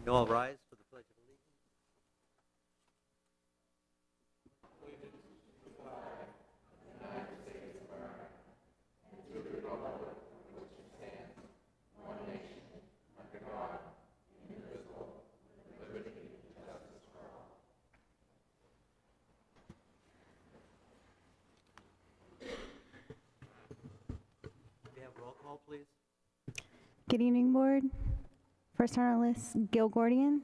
You all rise for the Pledge of Allegiance. We have roll call, please. Good evening, Board. First on our list, Gil Gordian.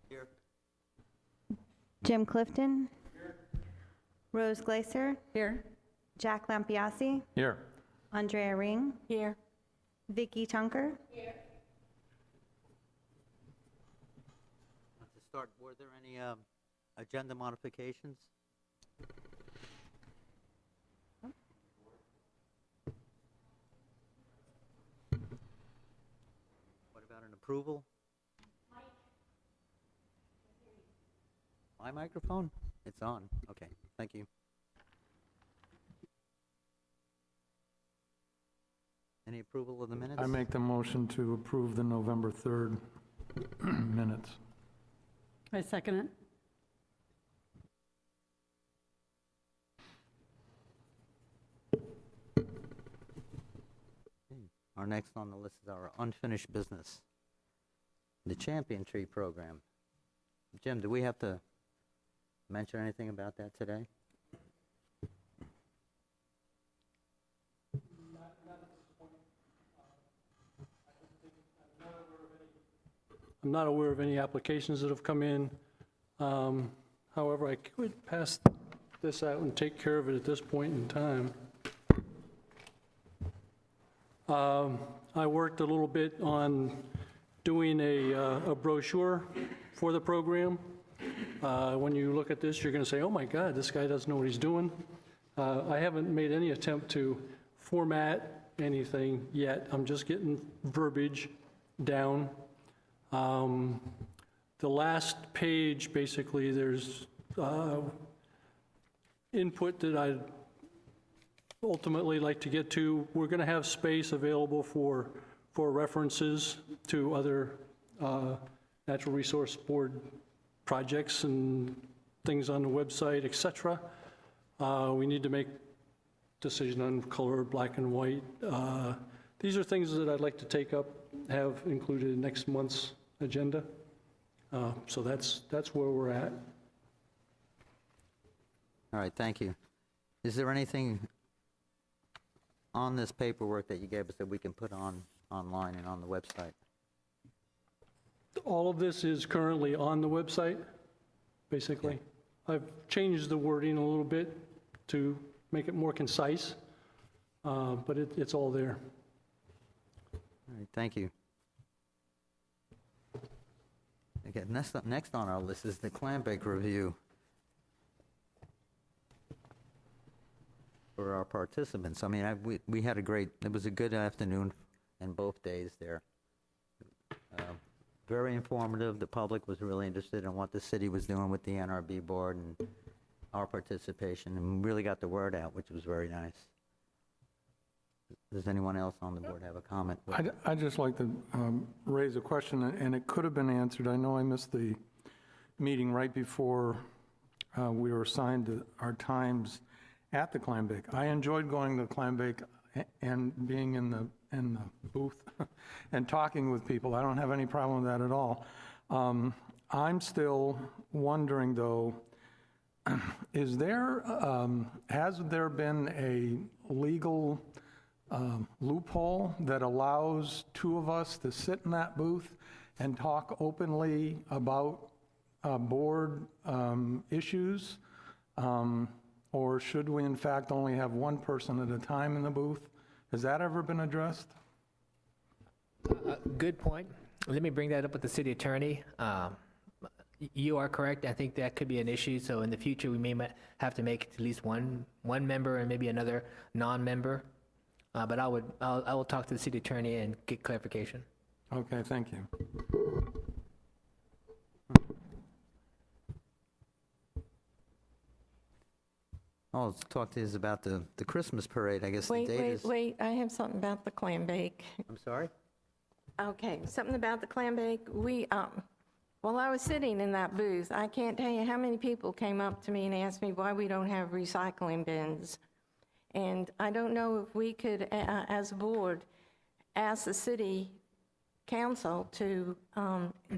Here. Jim Clifton. Here. Rose Glaser. Here. Jack Lampiasi. Here. Andrea Ring. Here. Vicky Tunker. Here. To start, were there any agenda modifications? What about an approval? My microphone? It's on. Okay, thank you. Any approval of the minutes? I make the motion to approve the November 3rd minutes. I second it. Our next on the list is our unfinished business, the Champion Tree Program. Jim, do we have to mention anything about that today? I'm not aware of any applications that have come in. However, I could pass this out and take care of it at this point in time. I worked a little bit on doing a brochure for the program. When you look at this, you're going to say, oh my God, this guy doesn't know what he's doing. I haven't made any attempt to format anything yet. I'm just getting verbiage down. The last page, basically, there's input that I'd ultimately like to get to. We're going to have space available for references to other Natural Resource Board projects and things on the website, etc. We need to make decision on color, black and white. These are things that I'd like to take up, have included in next month's agenda. So that's where we're at. All right, thank you. Is there anything on this paperwork that you gave us that we can put online and on the website? All of this is currently on the website, basically. Okay. I've changed the wording a little bit to make it more concise, but it's all there. All right, thank you. Okay, next on our list is the clam bake review for our participants. I mean, we had it was a good afternoon and both days there. Very informative. The public was really interested in what the city was doing with the NRB board and our participation, and really got the word out, which was very nice. Does anyone else on the board have a comment? I'd just like to raise a question, and it could have been answered. I know I missed the meeting right before we were assigned to our times at the clam bake. I enjoyed going to the clam bake and being in the booth and talking with people. I don't have any problem with that at all. I'm still wondering, though, has there been a legal loophole that allows two of us to sit in that booth and talk openly about board issues? Or should we, in fact, only have one person at a time in the booth? Has that ever been addressed? Good point. Let me bring that up with the city attorney. You are correct. I think that could be an issue. So in the future, we may have to make at least one member and maybe another non-member. But I will talk to the city attorney and get clarification. Okay, thank you. I'll talk to you about the Christmas parade. I guess Wait, the date is... wait. I have something about the clam bake. I'm sorry? Okay, something about the clam bake. We, Well, I was sitting in that booth. I can't tell you how many people came up to me and asked me why we don't have recycling bins. And I don't know if we could, as a board, ask the city council to,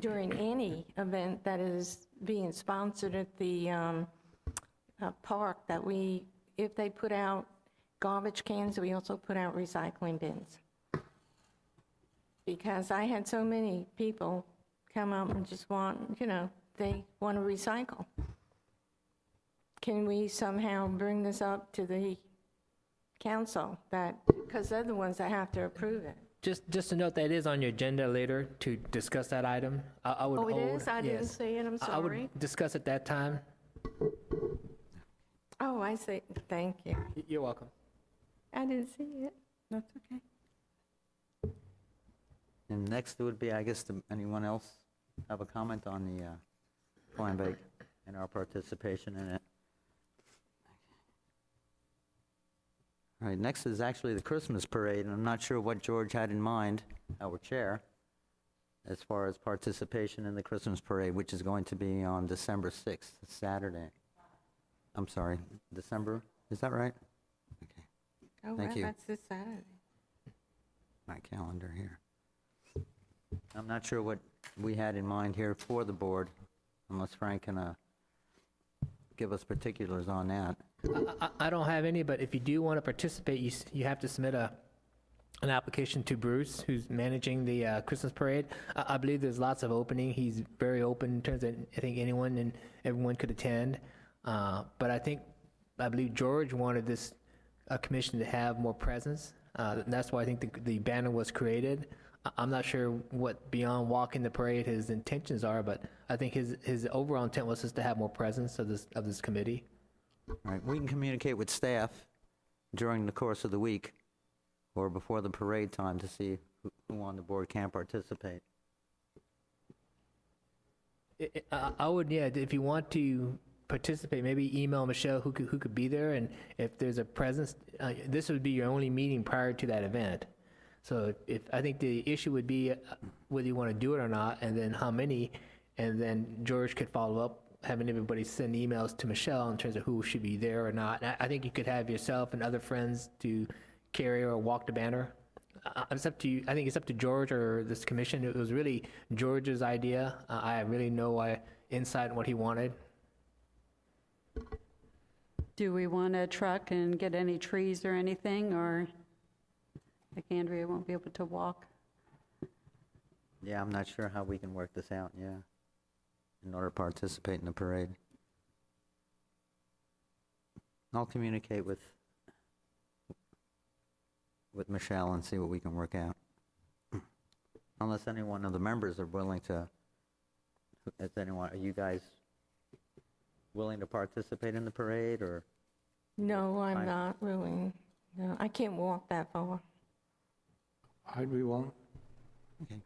during any event that is being sponsored at the park, that we, if they put out garbage cans, we also put out recycling bins. Because I had so many people come up and just want, they want to recycle. Can we somehow bring this up to the council, that, because they're the ones that have to approve it? Just to note that it is on your agenda later to discuss that item. I would Oh, it hold. is? I didn't yes. see it, I'm I sorry. would discuss at that time. Oh, I see, thank you. You're welcome. I didn't see it. That's okay. And next would be, I guess, anyone else have a comment on the clam bake and our participation in it? All right, next is actually the Christmas parade, and I'm not sure what George had in mind, our chair, as far as participation in the Christmas parade, which is going to be on December 6th, Saturday. I'm sorry, December, is that right? Okay, Oh, Thank well, you. that's this Saturday. my calendar here. I'm not sure what we had in mind here for the board, unless Frank can give us particulars on that. I don't have any, but if you do want to participate, you have to submit an application to Bruce, who's managing the Christmas parade. I believe there's lots of opening. He's very open in terms of, I think anyone and everyone could attend. But I believe George wanted this commission to have more presence. That's why I think the banner was created. I'm not sure what beyond walking the parade his intentions are, but I think his overall intent was just to have more presence of this committee. All right, we can communicate with staff during the course of the week or before the parade time to see who on the board can participate. I would, yeah, if you want to participate, maybe email Michelle who could be there, and if there's a presence, this would be your only meeting prior to that event. So if I think the issue would be whether you want to do it or not, and then how many, and then George could follow up, having everybody send emails to Michelle in terms of who should be there or not. And I think you could have yourself and other friends to carry or walk the banner. It's up to you. I think it's up to George or this commission. It was really George's idea. I have really no insight on what he wanted. Do we want a truck and get any trees or anything, or like Andrea won't be able to walk? Yeah, I'm not sure how we can work this out, yeah, in order to participate in the parade. I'll communicate with Michelle and see what we can work out. Unless any one of the members are willing to, are you guys willing to participate in the parade, or? No, I'm Fine. not willing. No, I can't walk that far. I'd be willing. Okay.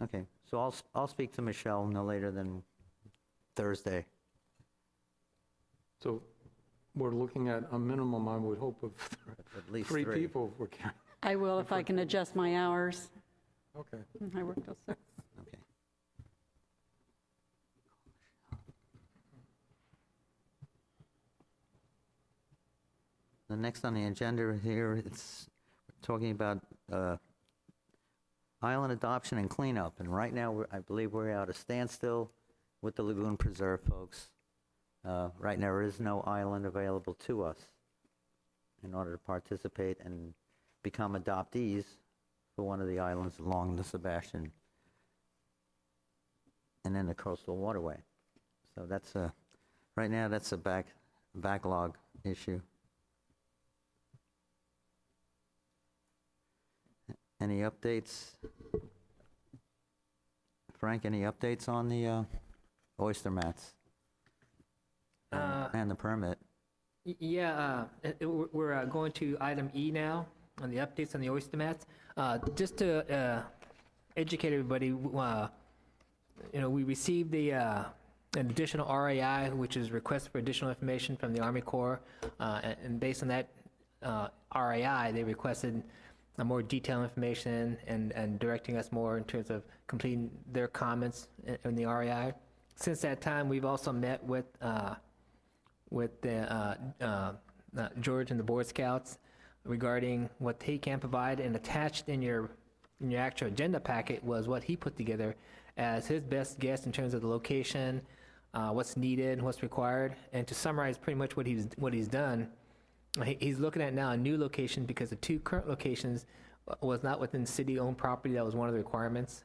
Okay, so I'll speak to Michelle no later than Thursday. So we're looking at a minimum, I would hope, of At least three three. people if we can. I will if I can adjust my hours. Okay. I work till 6. Okay. The next on the agenda here, it's talking about island adoption and cleanup. And right now, I believe we're at a standstill with the Lagoon Preserve folks. Right now, there is no island available to us in order to participate and become adoptees for one of the islands along the Sebastian and then the coastal waterway. So that's right now that's a backlog issue. Any updates? Frank, any updates on the oyster mats and the permit? Yeah, we're going to item E now on the updates on the oyster mats. Just to educate everybody, we received an additional RAI, which is request for additional information from the Army Corps, and based on that RAI, they requested more detailed information and directing us more in terms of completing their comments in the REI. Since that time, we've also met with George and the Boy Scouts regarding what he can provide, and attached in your actual agenda packet was what he put together as his best guess in terms of the location, what's needed, what's required. And to summarize pretty much what he's done, he's looking at now a new location because the two current locations was not within city-owned property. That was one of the requirements.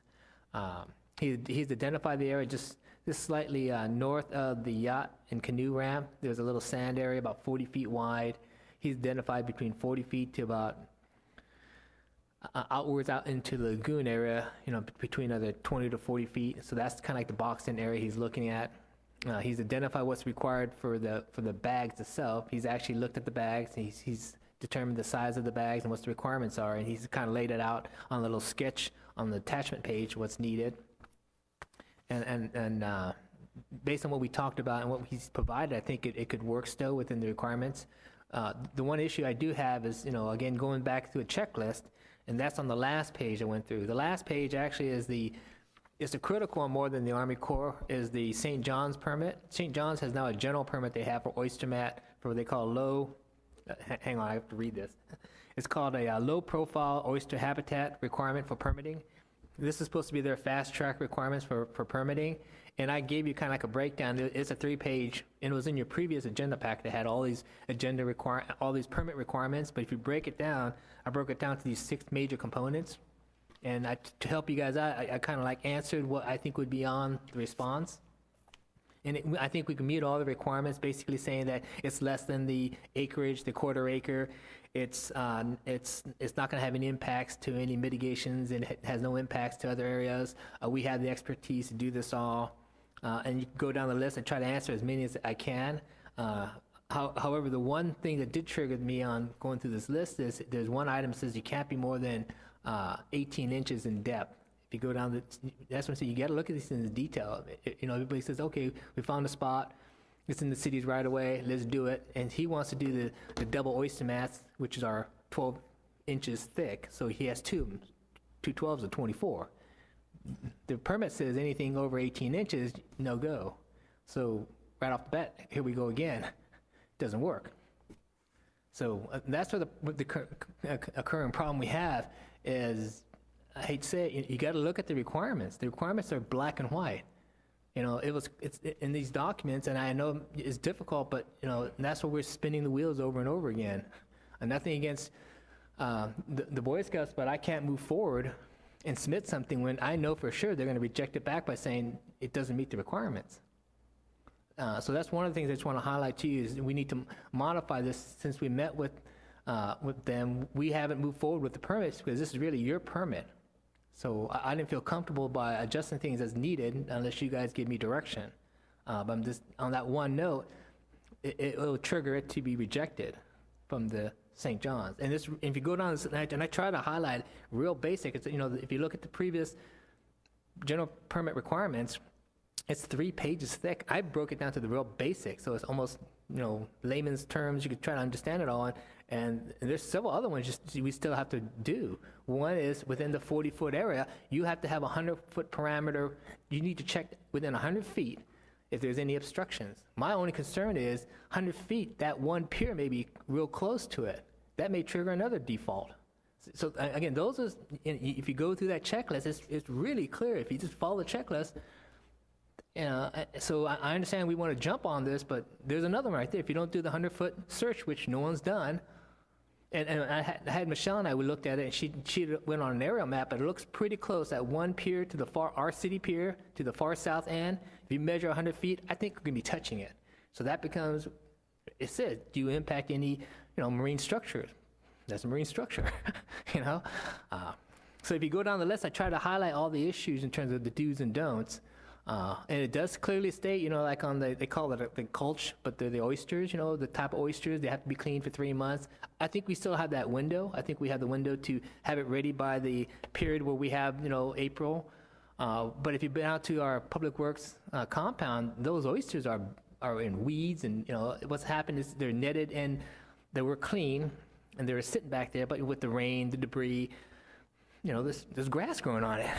He's identified the area just slightly north of the yacht and canoe ramp. There's a little sand area about 40 feet wide. He's identified between 40 feet to about outwards out into the lagoon area, between other 20 to 40 feet. So that's kind of like the boxed-in area he's looking at. He's identified what's required for the bags itself. He's actually looked at the bags. He's determined the size of the bags and what the requirements are, and he's kind of laid it out on a little sketch on the attachment page, what's needed. And based on what we talked about and what he's provided, I think it could work still within the requirements. The one issue I do have is, again, going back to a checklist, and that's on the last page I went through. The last page actually is the critical one more than the Army Corps, is the St. John's permit. St. John's has now a general permit they have for oyster mat for what they call low, hang on, I have to read this. It's called a low-profile oyster habitat requirement for permitting. This is supposed to be their fast-track requirements for permitting, and I gave you kind of like a breakdown. It's a 3-page, and it was in your previous agenda pack that had all these all these permit requirements, but if you break it down, I broke it down to these 6 major components, and to help you guys out, I kind of like answered what I think would be on the response. And I think we can meet all the requirements, basically saying that it's less than the acreage, the quarter acre. It's not going to have any impacts to any mitigations, and it has no impacts to other areas. We have the expertise to do this all. And you can go down the list and try to answer as many as I can. However, the one thing that did trigger me on going through this list is there's one item that says you can't be more than 18 inches in depth. If you go down, that's what I'm saying, you got to look at these things in detail. Everybody says, okay, we found a spot, it's in the city's right away, let's do it. And he wants to do the double oyster mats, which are 12 inches thick, so he has two 12s of 24. The permit says anything over 18 inches, no go. So right off the bat, here we go again. Doesn't work. So that's what the current problem we have is, I hate to say it, you got to look at the requirements. The requirements are black and white. It's in these documents, and I know it's difficult, but and that's what we're spinning the wheels over and over again. And nothing against the Boy Scouts, but I can't move forward and submit something when I know for sure they're going to reject it back by saying it doesn't meet the requirements. So that's one of the things I just want to highlight to you is we need to modify this. Since we met with them, we haven't moved forward with the permits because this is really your permit. So I didn't feel comfortable by adjusting things as needed unless you guys give me direction. But I'm just, on that one note, it will trigger it to be rejected from the St. John's. And this, if you go down this, and I try to highlight real basic, it's, if you look at the previous general permit requirements, it's 3 pages thick. I broke it down to the real basics, so it's almost, layman's terms, you could try to understand it all. And there's several other ones we still have to do. One is within the 40-foot area, you have to have a 100-foot parameter. You need to check within 100 feet if there's any obstructions. My only concern is 100 feet, that one pier may be real close to it. That may trigger another default. So again, those are, if you go through that checklist, it's really clear. If you just follow the checklist, so I understand we want to jump on this, but there's another one right there. If you don't do the 100-foot search, which no one's done, and I had Michelle and we looked at it, and she went on an aerial map, but it looks pretty close. That one pier to our city pier, to the far south end, if you measure 100 feet, I think we're going to be touching it. So that becomes, it says, do you impact any, marine structures? That's a marine structure, So if you go down the list, I try to highlight all the issues in terms of the do's and don'ts. And it does clearly state, like on they call it the culch, but they're the oysters, the type of oysters, they have to be cleaned for 3 months. I think we still have that window. I think we have the window to have it ready by the period where we have, April. But if you've been out to our Public Works compound, those oysters are in weeds, and, what's happened is they're netted and they were clean. and they were sitting back there, but with the rain, the debris, you know, there's grass growing on it.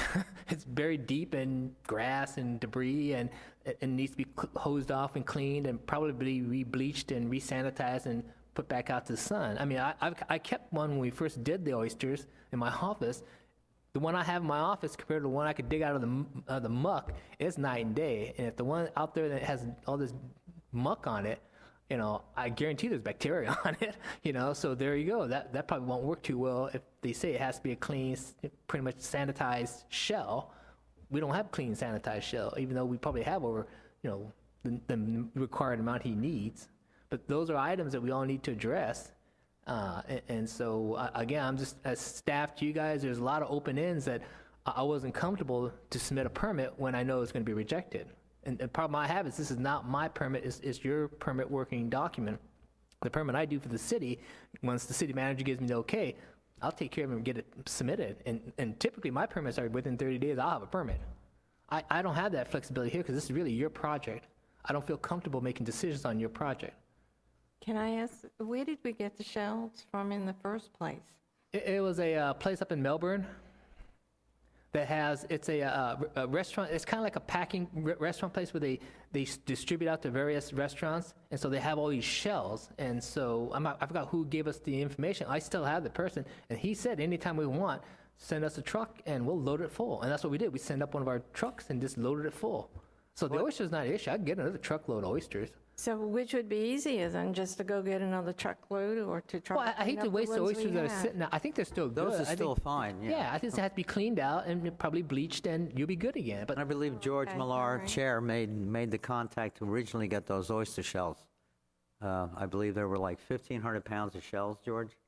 It's buried deep in grass and debris, and it needs to be hosed off and cleaned and probably re-bleached and re-sanitized and put back out to the sun. I mean, I kept one when we first did the oysters in my office. The one I have in my office compared to the one I could dig out of the muck, it's night and day. And if the one out there that has all this muck on it, you know, I guarantee there's bacteria on it, you know, so there you go. That probably won't work too well if they say it has to be a clean, pretty much sanitized shell. We don't have clean, sanitized shell, even though we probably have over, you know, the required amount he needs. But those are items that we all need to address. And so, again, I'm just, as staff to you guys, there's a lot of open ends that I wasn't comfortable to submit a permit when I know it's going to be rejected. And the problem I have is this is not my permit, it's your permit working document. The permit I do for the city, once the city manager gives me the okay, I'll take care of it and get it submitted. And typically my permits are within 30 days, I'll have a permit. I don't have that flexibility here because this is really your project. I don't feel comfortable making decisions on your project. Can I ask, where did we get the shelves from in the first place? It was a place up in Melbourne that has, it's a restaurant, it's kind of like a packing restaurant place where they distribute out to various restaurants, and so they have all these shells. And so I forgot who gave us the information. I still have the person, and he said anytime we want, send us a truck and we'll load it full. And that's what we did. We sent up one of our trucks and just loaded it full. So the oyster's not an issue. I can get another truckload of oysters. So which would be easier than just to go get another truckload or to try Well, to I hate clean to up waste the ones we oysters that are have? sitting out. I think they're still good. Those are I still think, fine, yeah. yeah, I think they have to be cleaned out and probably bleached, and you'll be good again. But I believe George Okay, Millar, all right. Chair, made the contact to originally get those oyster shells. I believe there were like 1,500 pounds of shells, George.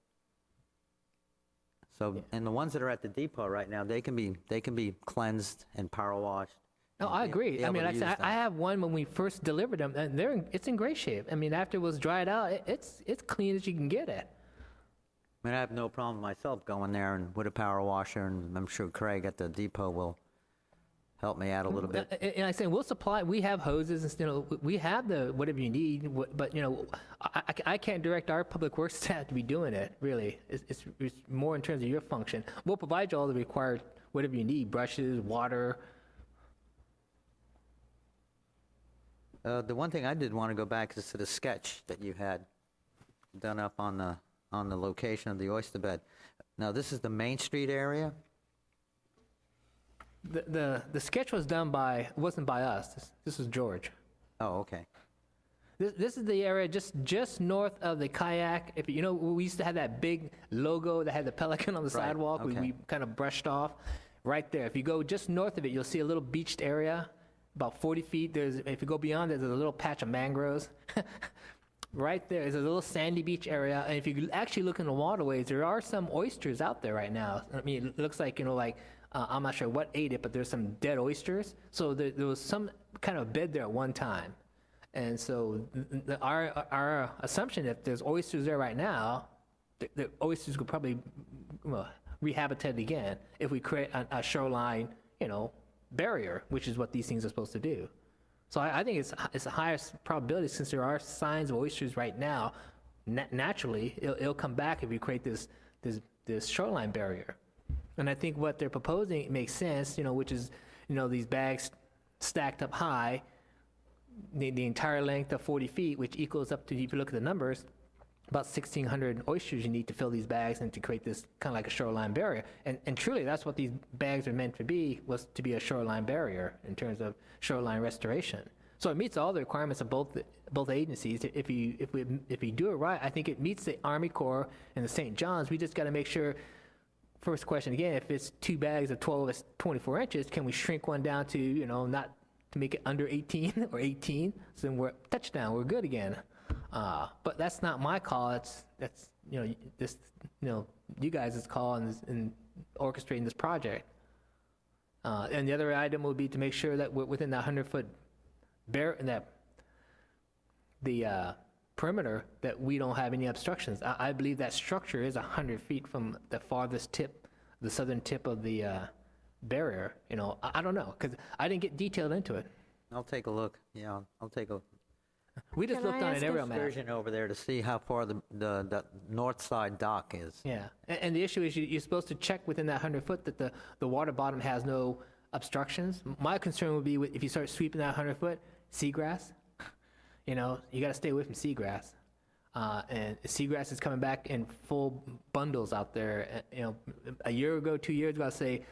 So, and the ones that are at the depot right now, they can be cleansed and power washed. no, and I be agree. I able mean, to like I said, use them. I have one when we first delivered them, and it's in great shape. I mean, after it was dried out, it's clean as you can get it. I mean, I have no problem myself going there and with a power washer, and I'm sure Craig at the depot will help me out a little bit. And I say we'll supply. We have hoses, and you know, we have the whatever you need. But you know, I can't direct our public works staff to be doing it. Really, it's more in terms of your function. We'll provide you all the required whatever you need: brushes, water. The one thing I did want to go back is to the sketch that you had done up on the location of the oyster bed. Now, this is the Main Street area? The sketch was done by, wasn't by us. This was George. Oh, okay. This is the area just north of the kayak. If you know, we used to have that big logo that had the pelican on the Right, sidewalk. okay. We kind of brushed off. Right there. If you go just north of it, you'll see a little beached area, about 40 feet. If you go beyond, there's a little patch of mangroves. Right there is a little sandy beach area, and if you actually look in the waterways, there are some oysters out there right now. I mean, it looks like, you know, like, I'm not sure what ate it, but there's some dead oysters. So there was some kind of bed there at one time. And so our assumption, if there's oysters there right now, the oysters could probably rehabilitate again if we create a shoreline, you know, barrier, which is what these things are supposed to do. So I think it's the highest probability, since there are signs of oysters right now. Naturally, it'll come back if you create this shoreline barrier. And I think what they're proposing makes sense, you know, which is, you know, these bags stacked up high, the entire length of 40 feet, which equals up to, if you look at the numbers, about 1,600 oysters you need to fill these bags and to create this kind of like a shoreline barrier. And truly, that's what these bags are meant to be, was to be a shoreline barrier in terms of shoreline restoration. So it meets all the requirements of both agencies. If we do it right, I think it meets the Army Corps and the St. John's. We just got to make sure. First question again: if it's 2 bags of 12 or 24 inches, can we shrink one down to, you know, not to make it under 18 or 18? So then we're touchdown. We're good again. But that's not my call. That's you know, this, you know, you guys' call in orchestrating this project. And the other item would be to make sure that we're within that 100-foot the perimeter, that we don't have any obstructions. I believe that structure is 100 feet from the farthest tip, the southern tip of the barrier. You know, I don't know, because I didn't get detailed into it. I'll take a look. Yeah, I'll take a We just Can I looked on an ask a aerial map. Excursion over there to see how far the north side dock is. Yeah, and the issue is you're supposed to check within that 100 foot that the water bottom has no obstructions. My concern would be if you start sweeping that 100 foot, seagrass, you know, you got to stay away from seagrass. And seagrass is coming back in full bundles out there. You know, a year ago, 2 years ago, I'd say,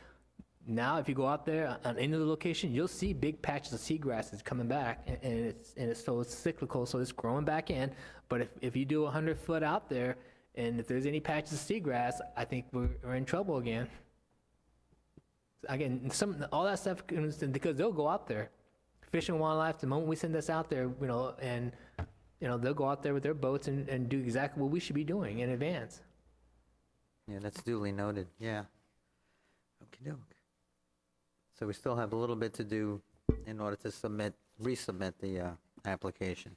now if you go out there on any of the location, you'll see big patches of seagrass is coming back, and it's cyclical, so it's growing back in. But if you do 100 foot out there, and if there's any patches of seagrass, I think we're in trouble again. Again, all that stuff comes because they'll go out there, Fish and Wildlife. The moment we send this out there, you know, and you know they'll go out there with their boats and do exactly what we should be doing in advance. Yeah, that's duly noted, yeah. Okey-doke. So we still have a little bit to do in order to resubmit the application.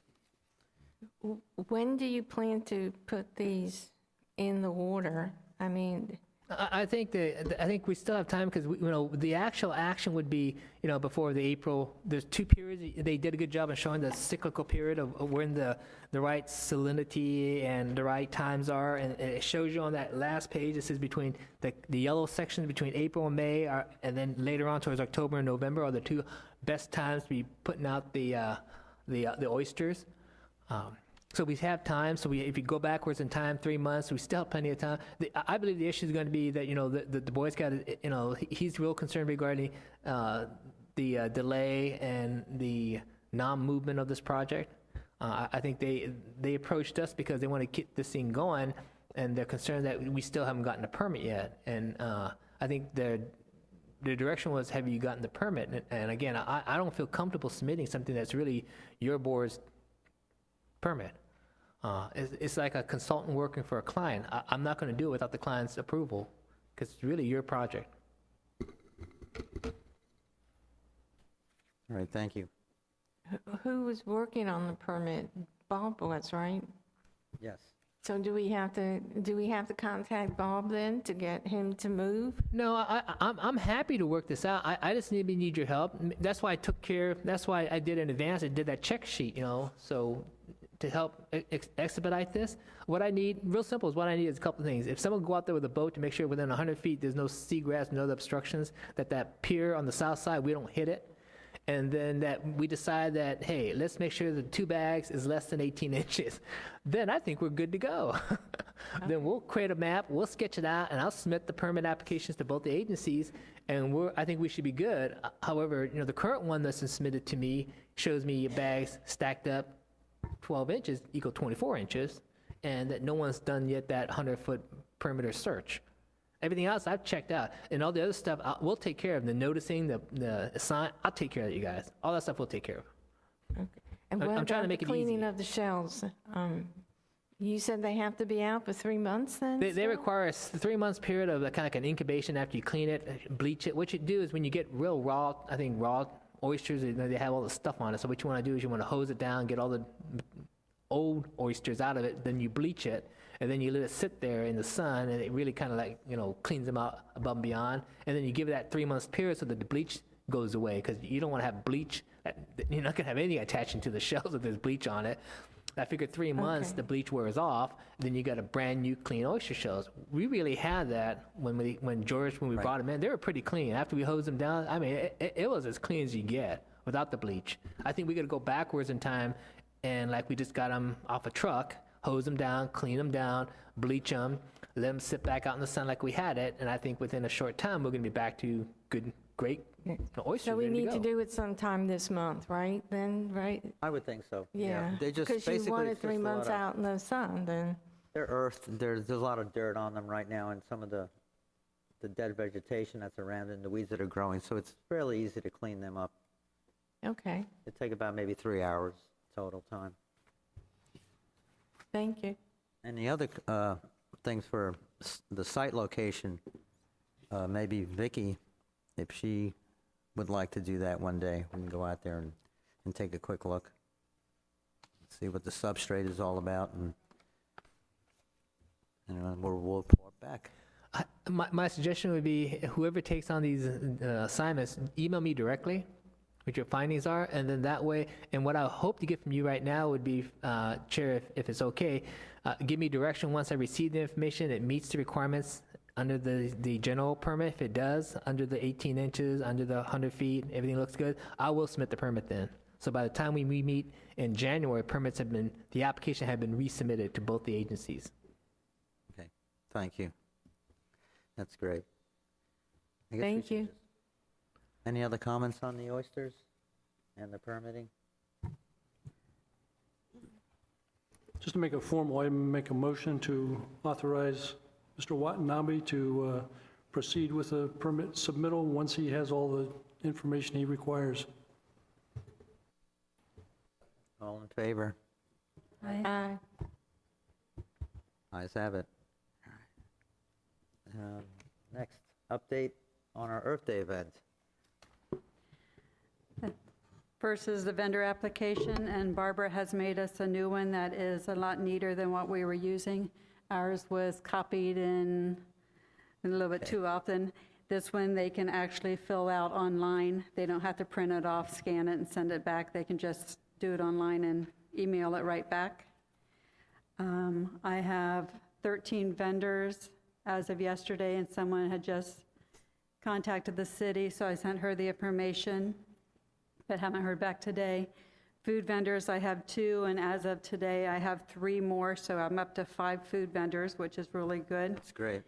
When do you plan to put these in the water? I mean, I think we still have time because you know the actual action would be you know before the April. There's 2 periods. They did a good job in showing the cyclical period of when the right salinity and the right times are, and it shows you on that last page. It says between the yellow section between April and May, and then later on towards October and November are the 2 best times to be putting out the oysters. So we have time. So if you go backwards in time, 3 months, we still have plenty of time. I believe the issue is going to be that you know the Boy Scout, you know, he's real concerned regarding the delay and the non-movement of this project. I think they approached us because they want to get this thing going, and they're concerned that we still haven't gotten a permit yet. And I think the direction was, have you gotten the permit? And again, I don't feel comfortable submitting something that's really your board's permit. It's like a consultant working for a client. I'm not going to do it without the client's approval because it's really your project. All right, thank you. who was working on the permit? Bob was, right? Yes. So do we have to contact Bob then to get him to move? No, I'm happy to work this out. I just need your help. That's why I took care. That's why I did in advance. I did that check sheet, so to help expedite this. What I need, real simple, is what I need is a couple of things. If someone go out there with a boat to make sure within 100 feet there's no seagrass, no other obstructions, that pier on the south side, we don't hit it. And then that we decide that, hey, let's make sure the 2 bags is less than 18 inches. Then I think we're good to go. Then we'll create a map, we'll sketch it out, and I'll submit the permit applications to both the agencies, and I think we should be good. However, the current one that's been submitted to me shows me bags stacked up 12 inches equal 24 inches, and that no one's done yet that 100-foot perimeter search. Everything else I've checked out, and all the other stuff we'll take care of. The noticing, the sign, I'll take care of that, you guys. All that stuff we'll take care of. Okay. And what I'm trying to about make the it easy. cleaning of the shells? You said they have to be out for 3 months then? They still? require a 3 months period of kind of like an incubation after you clean it, bleach it. What you do is when you get real raw, I think raw oysters, they have all the stuff on it. So what you want to do is you want to hose it down, get all the old oysters out of it, then you bleach it, and then you let it sit there in the sun, and it really kind of like, cleans them out above and beyond. And then you give it that 3 months period so that the bleach goes away, because you don't want to have bleach. You're not going to have anything attaching to the shells if there's bleach on it. I figured 3 months, Okay. the bleach wears off, then you got a brand new clean oyster shells. We really had that when we brought them in. They were pretty clean. After we hosed them down, I mean, it was as clean as you get without the bleach. I think we got to go backwards in time, and like we just got them off a truck, hose them down, clean them down, bleach them, let them sit back out in the sun like we had it, and I think within a short time we're going to be back to good, great oysters. So we ready need to go. do it sometime this month, right? Then, right? I would think so. Yeah. They just Because basically you want it's it 3 just a months lot of- out in the sun, then. They're earthed. There's a lot of dirt on them right now, and some of the dead vegetation that's around and the weeds that are growing. So it's fairly easy to clean them up. Okay, It'd take about maybe 3 hours total time. thank you. And the other things for the site location, maybe Vicky, if she would like to do that one day, we can go out there and take a quick look, see what the substrate is all about, and we'll report back. My suggestion would be whoever takes on these assignments, email me directly. what your findings are, and then that way, and what I hope to get from you right now would be, Chair, if it's okay, give me direction once I receive the information, it meets the requirements under the general permit. If it does, under the 18 inches, under the 100 feet, everything looks good, I will submit the permit then. So by the time we meet in January, the application had been resubmitted to both the agencies. Okay, thank you. That's great. I guess we Thank should you. just- Any other comments on the oysters and the permitting? Just to make a formal item, make a motion to authorize Mr. Watanabe to proceed with a permit submittal once he has all the information he requires. All in favor? Aye. Ayes have it. Next, update on our Earth Day event. First is the vendor application, and Barbara has made us a new one that is a lot neater than what we were using. Ours was copied in a little bit too often. This one, they can actually fill out online. They don't have to print it off, scan it, and send it back. They can just do it online and email it right back. I have 13 vendors as of yesterday, and someone had just contacted the city, so I sent her the information, but haven't heard back today. Food vendors, I have 2, and as of today, I have 3 more, so I'm up to 5 food vendors, which is really good. That's great.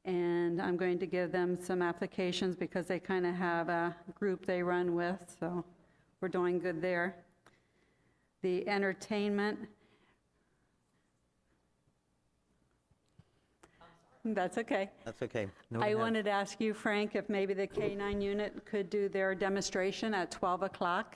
And I'm going to give them some applications because they kind of have a group they run with, so we're doing good there. The entertainment, that's okay. That's okay. I wanted to ask you, Frank, if maybe the K-9 unit could do their demonstration at 12 o'clock?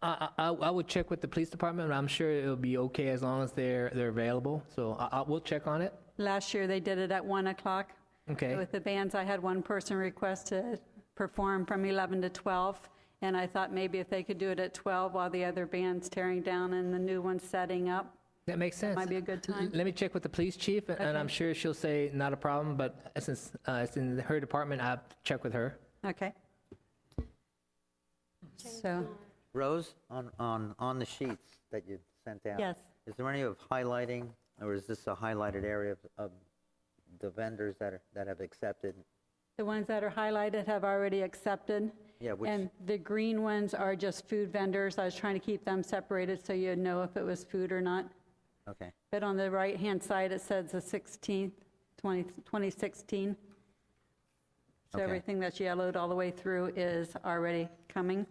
I would check with the police department, but I'm sure it'll be okay as long as they're available. So we'll check on it. Last year, they did it at 1 o'clock. Okay. With the bands, I had one person request to perform from 11 to 12, and I thought maybe if they could do it at 12 while the other band's tearing down and the new one's setting up, That makes sense. might be a good time. Let me check with the police chief, and I'm Okay. sure she'll say not a problem, but since it's in her department, I'll check with her. Okay. So, Rose, on the sheets that you sent out. yes. Is there any of highlighting, or is this a highlighted area of the vendors that have accepted? The ones that are highlighted have already accepted. Yeah, which, And the green ones are just food vendors. I was trying to keep them separated so you'd know if it was food or not. okay, But on the right-hand side, it says the 16th, 2016. So Okay. everything that's yellowed all the way through is already coming.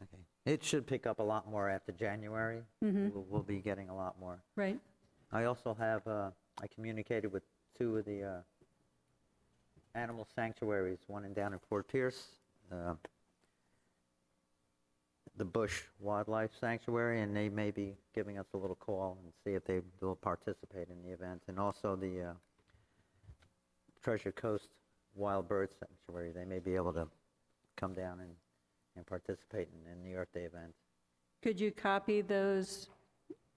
okay. It should pick up a lot more after January. We'll be getting a lot more. Right. I also have, I communicated with 2 of the animal sanctuaries, one down in Fort Pierce, the Bush Wildlife Sanctuary, and they may be giving us a little call and see if they will participate in the event. And also the Treasure Coast Wild Bird Sanctuary, they may be able to come down and participate in the Earth Day event. Could you copy those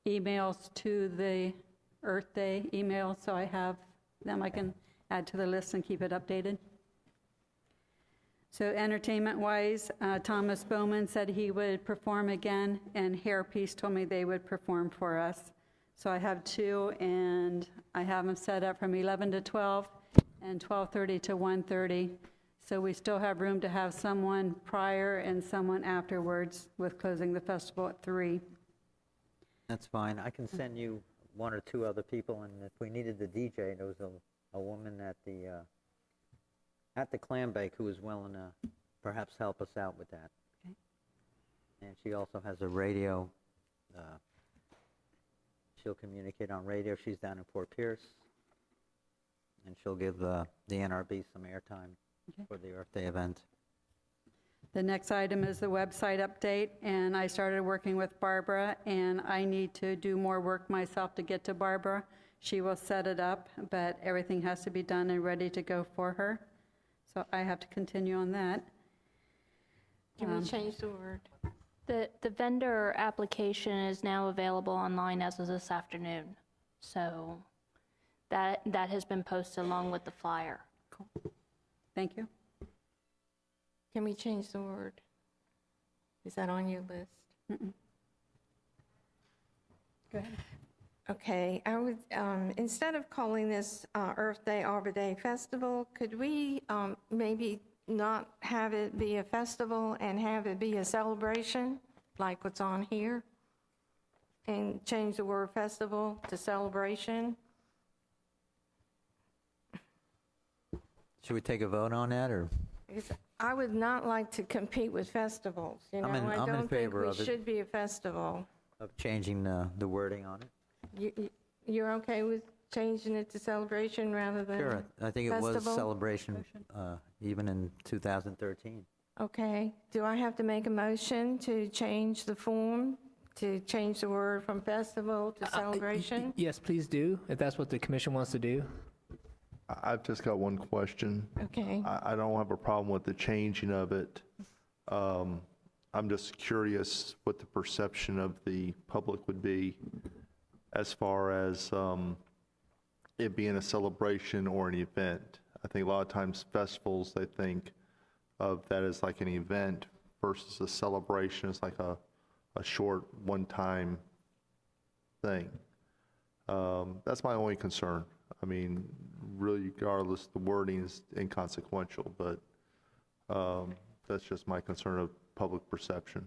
emails to the Earth Day email so I have them? I can add to the list and keep it updated. So entertainment-wise, Thomas Bowman said he would perform again, and Hairpiece told me they would perform for us. So I have 2, and I have them set up from 11 to 12 and 12:30 to 1:30. So we still have room to have someone prior and someone afterwards, with closing the festival at 3. That's fine. I can send you 1 or 2 other people, and if we needed the DJ, there was a woman at the clam bake who was willing to perhaps help us out with that. Okay. And she also has a radio. She'll communicate on radio. She's down in Fort Pierce, and she'll give the NRB some airtime for the Earth Day event. The next item is the website update, and I started working with Barbara, and I need to do more work myself to get to Barbara. She will set it up, but everything has to be done and ready to go for her. So I have to continue on that. Can we change the word? The vendor application is now available online as of this afternoon. So that has been posted along with the flyer. Thank you. Can we change the word? Is that on your list? Go ahead. Okay, I would, instead of calling this Earth Day, Arbor Day Festival, could we maybe not have it be a festival and have it be a celebration, like what's on here? And change the word festival to celebration? Should we take a vote on that, or? Because I would not like to compete with festivals, you know? I'm in I don't think favor we of it. should be a festival. Of changing the wording on it? You're okay with changing it to celebration rather than Sure, I think it was festival? celebration, even in 2013. Okay, do I have to make a motion to change the form, to change the word from festival to celebration? Yes, please do, if that's what the commission wants to do. I've just got one question. Okay, I don't have a problem with the changing of it. I'm just curious what the perception of the public would be as far as it being a celebration or an event. I think a lot of times festivals, they think of that as like an event versus a celebration. It's like a short one-time thing. That's my only concern. I mean, really, regardless, the wording is inconsequential, but that's just my concern of public perception.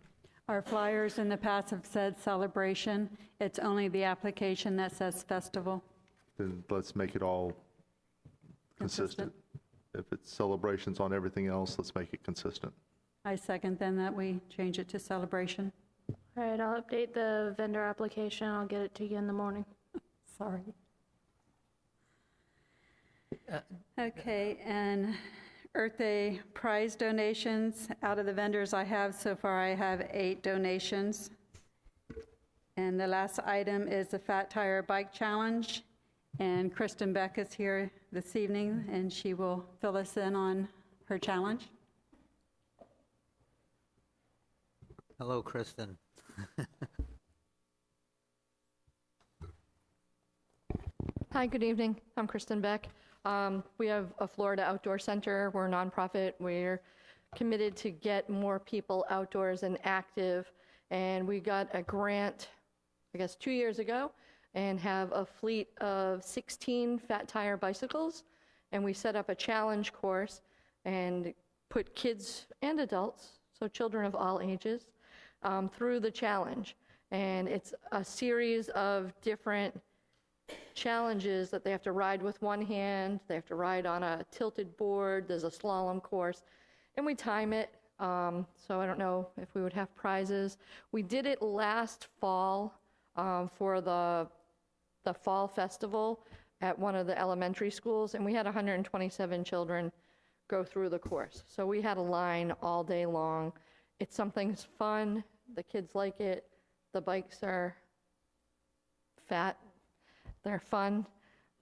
Our flyers in the past have said celebration. It's only the application that says festival. Then let's make it all consistent. If it's celebrations on everything else, let's make it consistent. I second then that we change it to celebration. All right, I'll update the vendor application. I'll get it to you in the morning. Sorry. Okay, and Earth Day prize donations. Out of the vendors I have so far, I have 8 donations. And the last item is the Fat Tire Bike Challenge. And Kristen Beck is here this evening, and she will fill us in on her challenge. Hello, Kristen. Hi, good evening. I'm Kristen Beck. We have a Florida Outdoor Center. We're a nonprofit. We're committed to get more people outdoors and active. And we got a grant, I guess, 2 years ago, and have a fleet of 16 Fat Tire bicycles. And we set up a challenge course and put kids and adults, so children of all ages, through the challenge. And it's a series of different challenges that they have to ride with one hand, they have to ride on a tilted board, there's a slalom course, and we time it, so I don't know if we would have prizes. We did it last fall for the fall festival at one of the elementary schools, and we had 127 children go through the course. So we had a line all day long. It's something's fun, the kids like it, the bikes are fat, they're fun.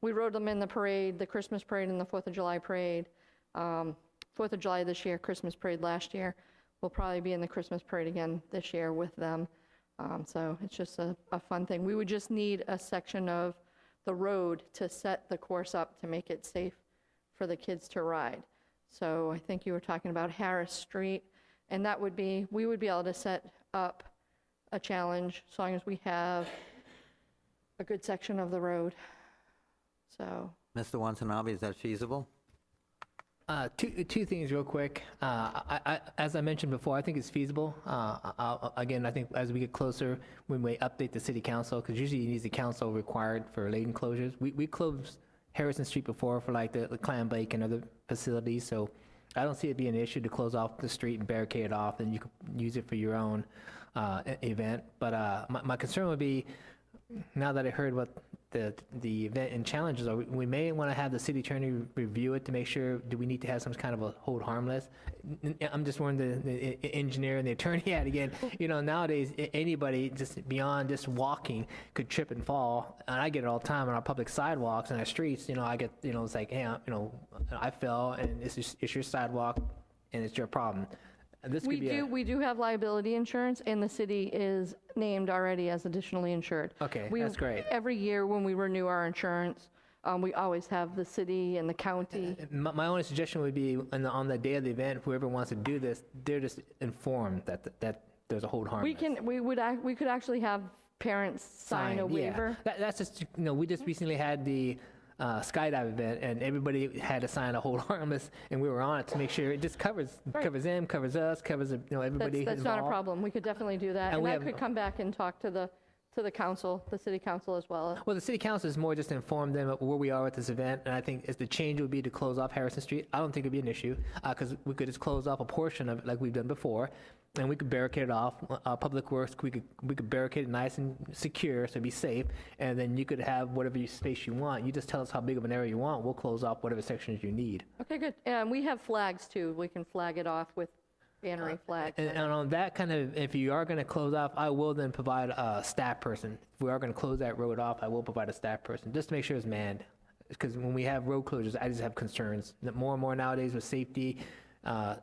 We rode them in the parade, the Christmas parade and the 4th of July parade. 4th of July this year, Christmas parade last year. We'll probably be in the Christmas parade again this year with them. So it's just a fun thing. We would just need a section of the road to set the course up to make it safe for the kids to ride. So I think you were talking about Harris Street, and that would be, we would be able to set up a challenge as long as we have a good section of the road. So. Mr. Watanabe, is that feasible? Two things real quick. As I mentioned before, I think it's feasible. Again, I think as we get closer, we may update the city council, because usually it needs the council required for lane closures. We closed Harrison Street before for like the clam bake and other facilities, so I don't see it being an issue to close off the street and barricade it off, and you can use it for your own event. But my concern would be, now that I heard what the event and challenges are, we may want to have the city attorney review it to make sure, do we need to have some kind of a hold harmless? I'm just wondering the engineer and the attorney had again, nowadays anybody just beyond just walking could trip and fall, and I get it all the time on our public sidewalks and our streets. I get, it's like, hey, I fell and it's your sidewalk and it's your problem. We do have liability insurance, and the city is named already as additionally insured. Okay, that's great. Every year when we renew our insurance, we always have the city and the county. My only suggestion would be on the day of the event, whoever wants to do this, they're just informed that there's a hold harmless. We could actually have parents sign a Yeah. waiver. That's just, we just recently had the skydive event, and everybody had to sign a hold harmless, and we were on it to make sure it just covers them, covers us, covers everybody That's not a involved. problem. We could definitely do that. And And we I have- could come back and talk to the council, the city council as well. Well, the city council is more just to inform them of where we are with this event, and I think if the change would be to close off Harrison Street, I don't think it'd be an issue, because we could just close off a portion of it like we've done before, and we could barricade it off. Public Works, we could barricade it nice and secure, so it'd be safe, and then you could have whatever space you want. You just tell us how big of an area you want, we'll close off whatever sections you need. Okay, good. And we have flags too. We can flag it off with bannering flags. And on that kind of, if you are going to close off, I will then provide a staff person. If we are going to close that road off, I will provide a staff person, just to make sure it's manned. Because when we have road closures, I just have concerns. That more and more nowadays with safety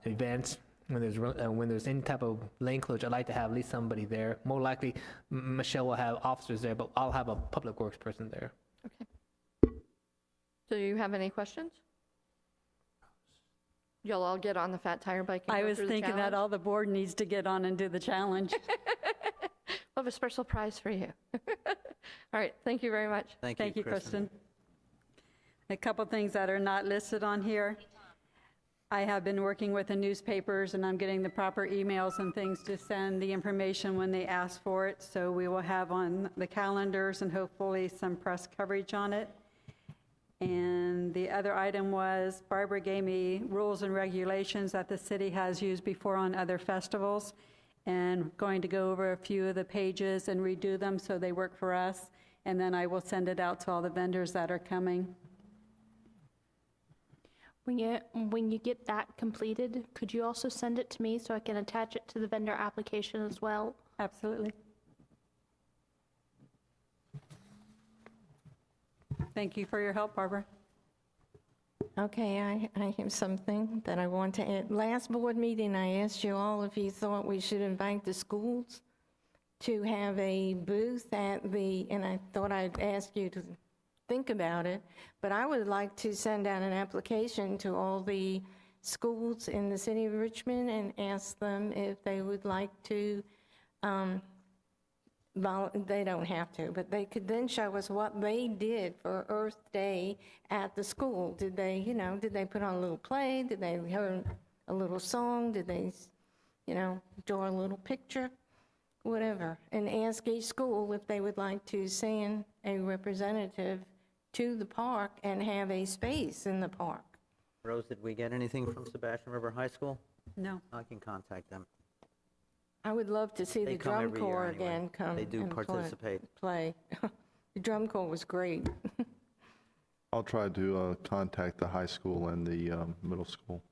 events, when there's any type of lane closure, I'd like to have at least somebody there. More likely, Michelle will have officers there, but I'll have a public works person there. Okay. Do you have any questions? You'll all get on the fat tire bike and I go was through the thinking that challenge? all the board needs to get on and do the challenge. We'll have a special prize for you. All right, thank you very much. Thank you, Kristen. A couple things that are not listed on here. I have been working with the newspapers, and I'm getting the proper emails and things to send the information when they ask for it. So we will have on the calendars and hopefully some press coverage on it. And the other item was Barbara gave me rules and regulations that the city has used before on other festivals, and going to go over a few of the pages and redo them so they work for us. And then I will send it out to all the vendors that are coming. When you get that completed, could you also send it to me so I can attach it to the vendor application as well? Absolutely. Thank you for your help, Barbara. Okay, I have something that I want to add. Last board meeting, I asked you all if you thought we should invite the schools to have a booth and I thought I'd ask you to think about it, but I would like to send out an application to all the schools in the city of Richmond and ask them if they would like to, they don't have to, but they could then show us what they did for Earth Day at the school. Did they put on a little play? Did they hear a little song? Did they, draw a little picture? Whatever. And ask each school if they would like to send a representative to the park and have a space in the park. Rose, did we get anything from Sebastian River High School? No. I can contact them. I would love to see They the come drum every year corps anyway. again come. They do and participate. Play. The drum corps was great. I'll try to contact the high school and the middle school.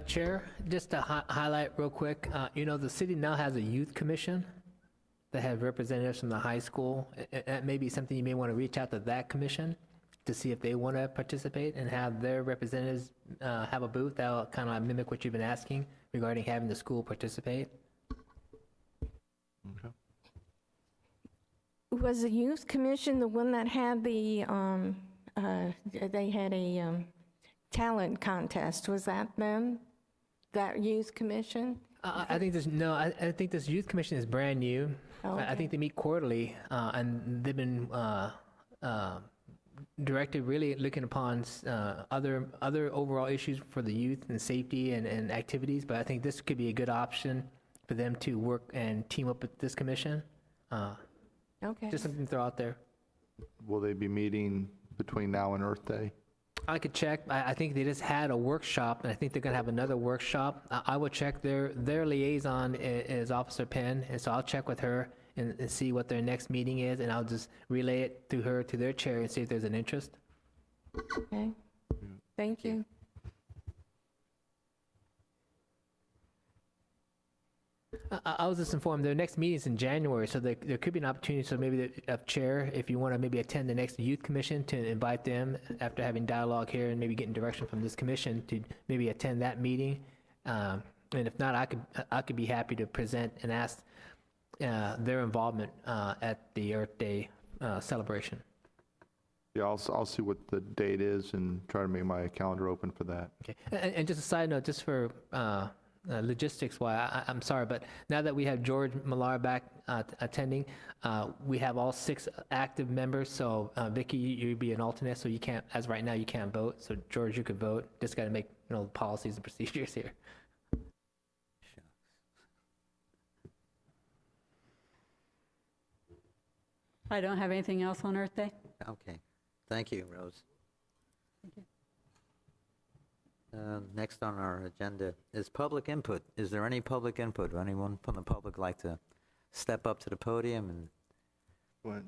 Chair, just to highlight real quick, the city now has a youth commission that have representatives from the high school. That may be something you may want to reach out to that commission to see if they want to participate and have their representatives have a booth that'll kind of mimic what you've been asking regarding having the school participate. Okay. Was the youth commission the one that had they had a talent contest? Was that them? That youth commission? I think I think this youth commission is brand new. Oh, I think they meet quarterly, and they've been directed really looking upon other overall issues for the youth and safety and activities. But I think this could be a good option for them to work and team up with this commission. Okay. Just something to throw out there. Will they be meeting between now and Earth Day? I could check. I think they just had a workshop, and I think they're going to have another workshop. I will check. Their liaison is Officer Penn, and so I'll check with her and see what their next meeting is, and I'll just relay it through her to their chair and see if there's an interest. Okay. Thank you. I was just informed their next meeting is in January, so there could be an opportunity. So maybe the chair, if you want to maybe attend the next youth commission, to invite them after having dialogue here and maybe getting direction from this commission to maybe attend that meeting. And if not, I could be happy to present and ask their involvement at the Earth Day celebration. Yeah, I'll see what the date is and try to make my calendar open for that. Okay. And just a side note, just for logistics-wise, I'm sorry, but now that we have George Millar back attending, we have all 6 active members, so Vicky, you'd be an alternate, so you can't, as right now, you can't vote, so George, you could vote. Just got to make, policies and procedures here. I don't have anything else on Earth Day. Okay, thank you, Rose. Thank you. Next on our agenda is public input. Is there any public input? Would anyone from the public like to step up to the podium? And Go ahead.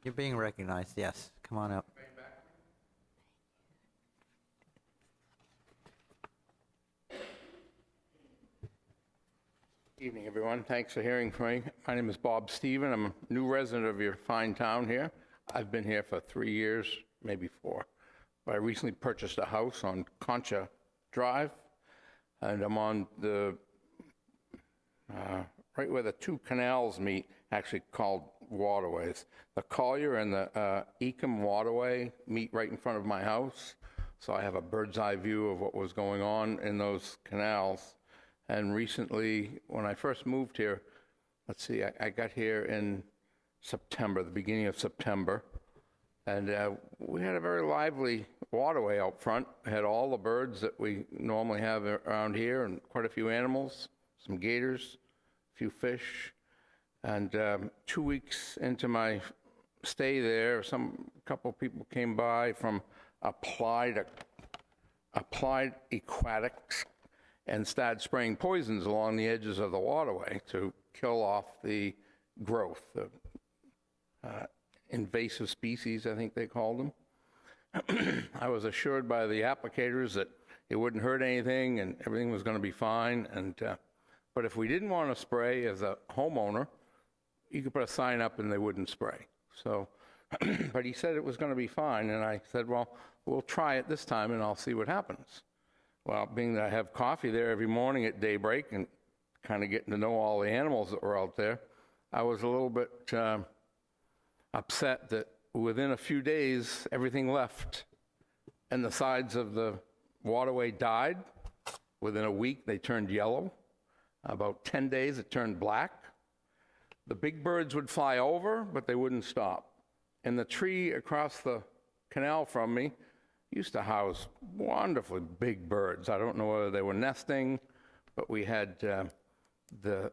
you're being recognized, yes. Come on up. Evening, everyone. Thanks for hearing from me. My name is Bob Stephen. I'm a new resident of your fine town here. I've been here for 3 years, maybe 4. But I recently purchased a house on Concha Drive, and I'm on the, right where the 2 canals meet, actually called waterways. The Collier and the Ecom Waterway meet right in front of my house, so I have a bird's eye view of what was going on in those canals. And recently, when I first moved here, let's see, I got here in September, the beginning of September, and we had a very lively waterway out front. We had all the birds that we normally have around here and quite a few animals, some gators, a few fish. And 2 weeks into my stay there, a couple people came by from Applied Aquatics and started spraying poisons along the edges of the waterway to kill off the growth, the invasive species, I think they called them. I was assured by the applicators that it wouldn't hurt anything and everything was going to be fine. And but if we didn't want to spray as a homeowner, you could put a sign up and they wouldn't spray. So, but he said it was going to be fine, and I said, well, we'll try it this time and I'll see what happens. Well, being that I have coffee there every morning at daybreak and kind of getting to know all the animals that were out there, I was a little bit upset that within a few days, everything left and the sides of the waterway died. Within a week, they turned yellow. About 10 days, it turned black. The big birds would fly over, but they wouldn't stop. And the tree across the canal from me used to house wonderfully big birds. I don't know whether they were nesting, but we had the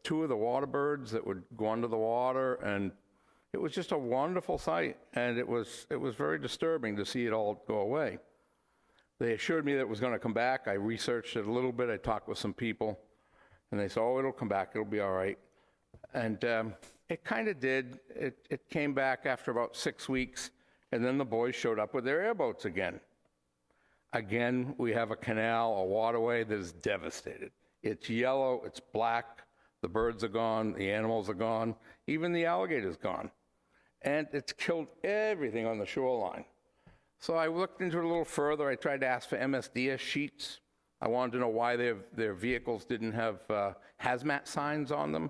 2 of the water birds that would go under the water, and it was just a wonderful sight, and it was very disturbing to see it all go away. They assured me that it was going to come back. I researched it a little bit. I talked with some people, and they said, oh, it'll come back. It'll be all right. And it kind of did. It came back after about 6 weeks. And then the boys showed up with their airboats again. Again, we have a canal, a waterway that is devastated. It's yellow, it's black, the birds are gone, the animals are gone, even the alligator's gone. And it's killed everything on the shoreline. So I looked into it a little further. I tried to ask for MSDS sheets. I wanted to know why their vehicles didn't have hazmat signs on them.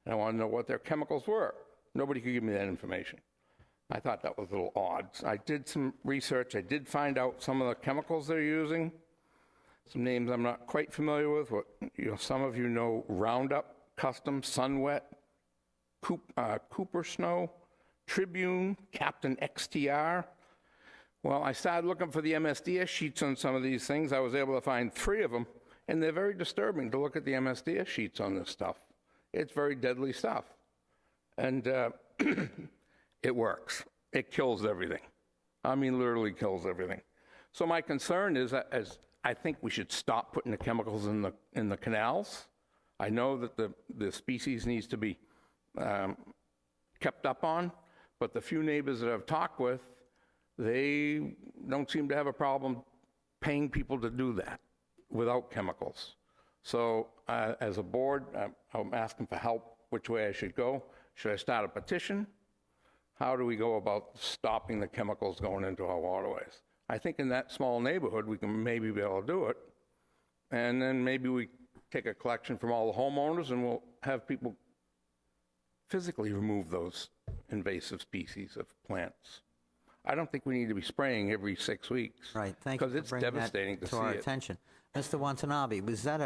And I wanted to know what their chemicals were. Nobody could give me that information. I thought that was a little odd. I did some research. I did find out some of the chemicals they're using, some names I'm not quite familiar with. Some of you know Roundup, Custom, Sunwet, Cooper Snow, Tribune, Captain XTR. Well, I started looking for the MSDS sheets on some of these things. I was able to find 3 of them, and they're very disturbing to look at the MSDS sheets on this stuff. It's very deadly stuff. And it works. It kills everything. I mean, literally kills everything. So my concern is that I think we should stop putting the chemicals in the canals. I know that the species needs to be kept up on, but the few neighbors that I've talked with, they don't seem to have a problem paying people to do that without chemicals. So as a board, I'm asking for help which way I should go. Should I start a petition? How do we go about stopping the chemicals going into our waterways? I think in that small neighborhood, we can maybe be able to do it. And then maybe we take a collection from all the homeowners and we'll have people physically remove those invasive species of plants. I don't think we need to be spraying every 6 weeks. Right, thank you Because for it's bringing that devastating to to see our it. attention. Mr. Watanabe, is that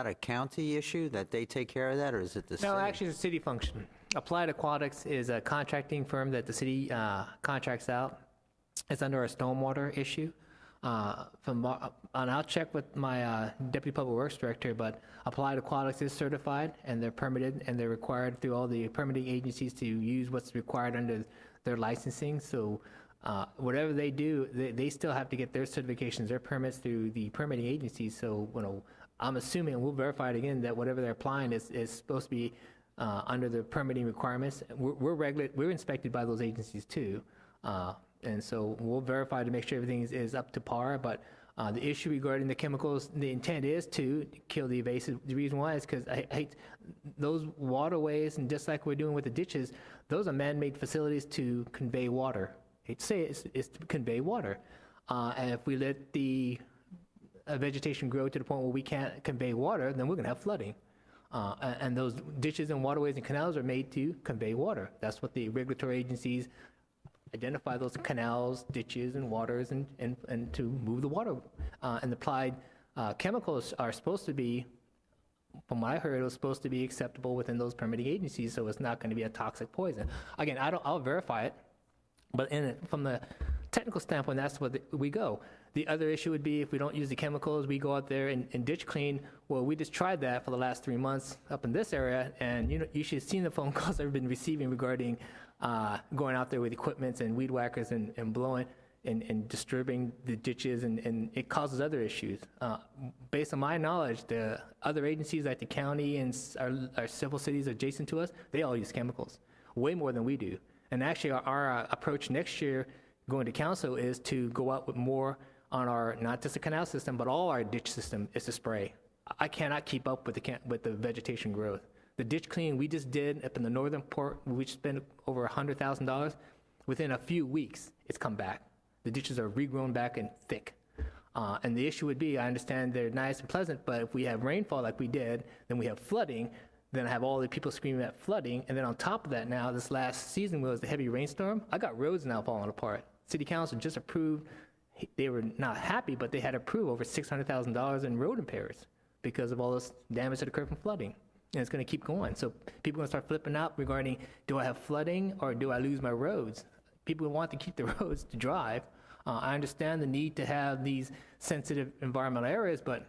a county issue that they take care of that, or is it the city? No, actually, it's a city function. Applied Aquatics is a contracting firm that the city contracts out. It's under a stormwater issue. And I'll check with my Deputy Public Works Director, but Applied Aquatics is certified, and they're permitted, and they're required through all the permitting agencies to use what's required under their licensing. So whatever they do, they still have to get their certifications, their permits through the permitting agencies. So, I'm assuming, and we'll verify it again, that whatever they're applying is supposed to be under the permitting requirements. We're inspected by those agencies too. And so we'll verify to make sure everything is up to par. But the issue regarding the chemicals, the intent is to kill the invasive. The reason why is because I hate those waterways, and just like we're doing with the ditches, those are man-made facilities to convey water. I hate to say it's to convey water. And if we let the vegetation grow to the point where we can't convey water, then we're going to have flooding. And those ditches and waterways and canals are made to convey water. That's what the regulatory agencies identify, those canals, ditches, and waters, and to move the water. And applied chemicals are supposed to be, from what I heard, it was supposed to be acceptable within those permitting agencies, so it's not going to be a toxic poison. Again, I'll verify it, but from the technical standpoint, that's what we go. The other issue would be if we don't use the chemicals, we go out there and ditch clean. Well, we just tried that for the last 3 months up in this area, and you should have seen the phone calls I've been receiving regarding going out there with equipments and weed whackers and blowing and disturbing the ditches, and it causes other issues. Based on my knowledge, the other agencies like the county and our several cities adjacent to us, they all use chemicals, way more than we do. And actually, our approach next year going to council is to go out with more on our, not just the canal system, but all our ditch system is to spray. I cannot keep up with the vegetation growth. The ditch clean we just did up in the northern port, we spent over $100,000. Within a few weeks, it's come back. The ditches are regrown back and thick. And the issue would be, I understand they're nice and pleasant, but if we have rainfall like we did, then we have flooding, then I have all the people screaming at flooding, and then on top of that now, this last season was the heavy rainstorm, I got roads now falling apart. City Council just approved, they were not happy, but they had approved over $600,000 in road repairs because of all this damage that occurred from flooding. And it's going to keep going. So people are going to start flipping out regarding, do I have flooding or do I lose my roads? People want to keep the roads to drive. I understand the need to have these sensitive environmental areas, but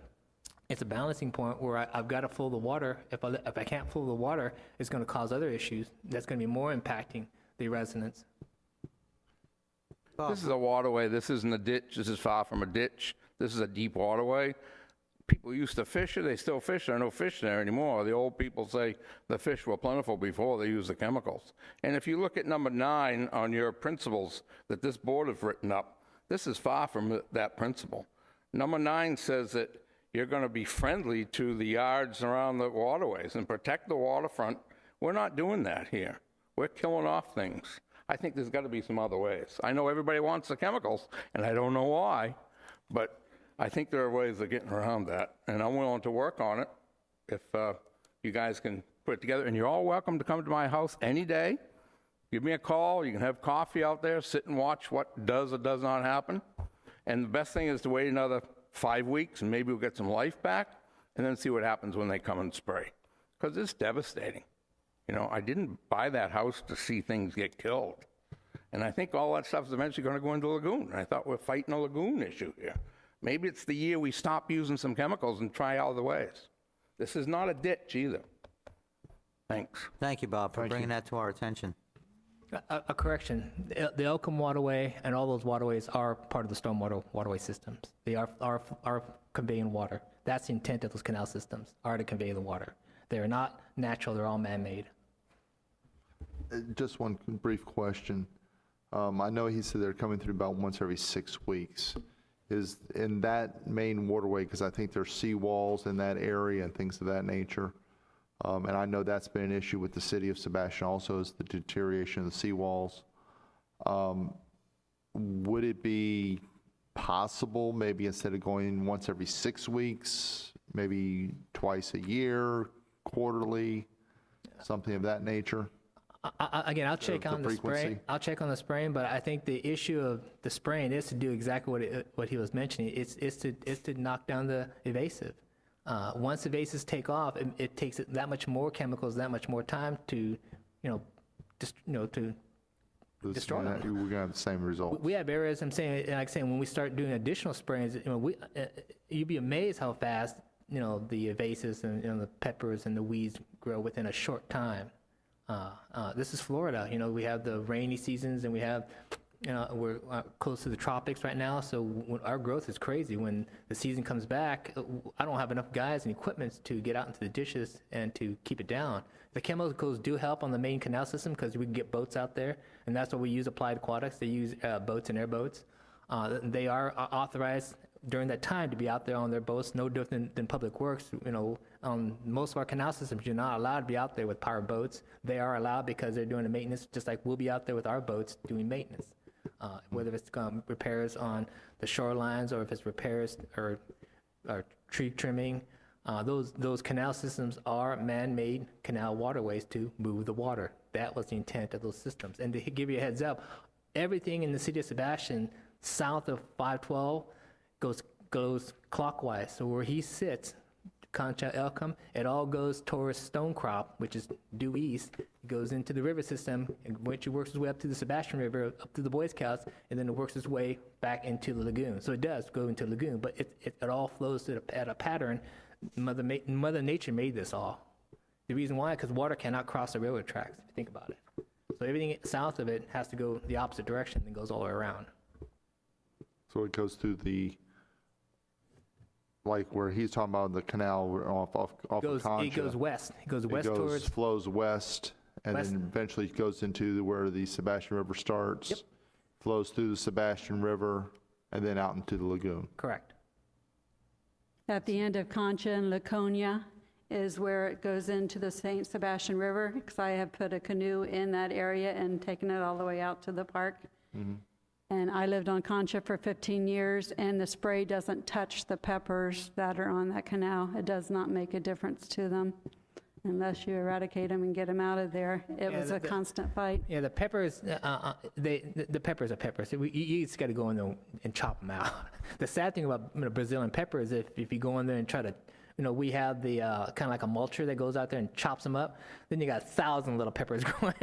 it's a balancing point where I've got to flow the water. If I can't flow the water, it's going to cause other issues. That's going to be more impacting the residents. This is a waterway. This isn't a ditch. This is far from a ditch. This is a deep waterway. People used to fish it. They still fish. There are no fish there anymore. The old people say the fish were plentiful before they used the chemicals. And if you look at number 9 on your principles that this board has written up, this is far from that principle. Number 9 says that you're going to be friendly to the yards around the waterways and protect the waterfront. We're not doing that here. We're killing off things. I think there's got to be some other ways. I know everybody wants the chemicals, and I don't know why, but I think there are ways of getting around that, and I'm willing to work on it if you guys can put it together. And you're all welcome to come to my house any day. Give me a call. You can have coffee out there, sit and watch what does or does not happen. And the best thing is to wait another 5 weeks, and maybe we'll get some life back, and then see what happens when they come and spray, because it's devastating. You know, I didn't buy that house to see things get killed. And I think all that stuff is eventually going to go into the lagoon. And I thought we're fighting a lagoon issue here. Maybe it's the year we stop using some chemicals and try other ways. This is not a ditch either. Thanks. Thank you, Bob, for bringing that to our attention. A correction. The Elkham Waterway and all those waterways are part of the stormwater waterway systems. They are conveying water. That's the intent of those canal systems, are to convey the water. They're not natural. They're all man-made. Just one brief question. I know he said they're coming through about once every 6 weeks. Is in that main waterway, because I think there's seawalls in that area and things of that nature, and I know that's been an issue with the city of Sebastian also, is the deterioration of the seawalls. Would it be possible, maybe instead of going once every 6 weeks, maybe twice a year, quarterly, something of that nature? Again, I'll check the on the spraying. frequency. I'll check on the spraying, but I think the issue of the spraying is to do exactly what he was mentioning. It's to knock down the evasive. Once evasives take off, it takes that much more chemicals, that much more time to, to destroy them. We're going to have the same result. We have areas. I'm saying, like I say, when we start doing additional sprayings, you'd be amazed how fast the evasives and the peppers and the weeds grow within a short time. This is Florida. We have the rainy seasons, and we have, we're close to the tropics right now. So when our growth is crazy. When the season comes back, I don't have enough guys and equipment to get out into the ditches and to keep it down. The chemicals do help on the main canal system because we can get boats out there, and that's what we use. Applied Aquatics. They use boats and airboats. They are authorized during that time to be out there on their boats, no different than Public Works. On most of our canal systems, you're not allowed to be out there with power boats. They are allowed because they're doing the maintenance, just like we'll be out there with our boats doing maintenance. Whether it's repairs on the shorelines or if it's repairs or tree trimming, those canal systems are man-made canal waterways to move the water. That was the intent of those systems. And to give you a heads up, everything in the city of Sebastian south of 512 goes clockwise. So where he sits, Concha Elcom, it all goes towards Stonecrop, which is due east. It goes into the river system, which works its way up to the Sebastian River, up to the Boy Scouts, and then it works its way back into the lagoon. So it does go into the lagoon, but it all flows at a pattern. Mother Nature made this all. The reason why, because water cannot cross the railroad tracks, if you think about it. So everything south of it has to go the opposite direction and goes all the way around. So it goes through like where he's talking about the canal off of Concha. It goes west. It goes west flows west, and west. then eventually goes into where the Sebastian River starts. Yep. Flows through the Sebastian River, and then out into the lagoon. Correct. At the end of Concha and Laconia is where it goes into the St. Sebastian River, because I have put a canoe in that area and taken it all the way out to the park. Mm-hmm. And I lived on Concha for 15 years, and the spray doesn't touch the peppers that are on that canal. It does not make a difference to them unless you eradicate them and get them out of there. It was a constant fight. Yeah, the peppers, the peppers are peppers. You just got to go in there and chop them out. The sad thing about Brazilian pepper is if you go in there and try to, we have the kind of like a mulcher that goes out there and chops them up. Then you got 1,000 little peppers growing.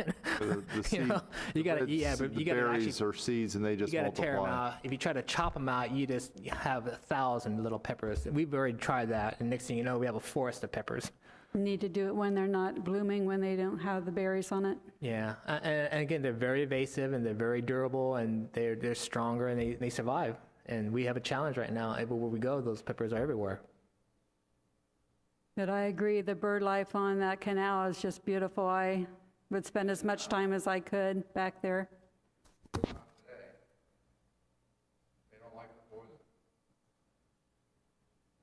You got to, berries or seeds, and they just multiply. You got to tear them out. If you try to chop them out, you just have 1,000 little peppers. We've already tried that, and next thing you know, we have a forest of peppers. Need to do it when they're not blooming, when they don't have the berries on it. Yeah, and again, they're very evasive and they're very durable and they're stronger and they survive. And we have a challenge right now. Everywhere we go, those peppers are everywhere. But I agree, the bird life on that canal is just beautiful. I would spend as much time as I could back there. They don't like the poison.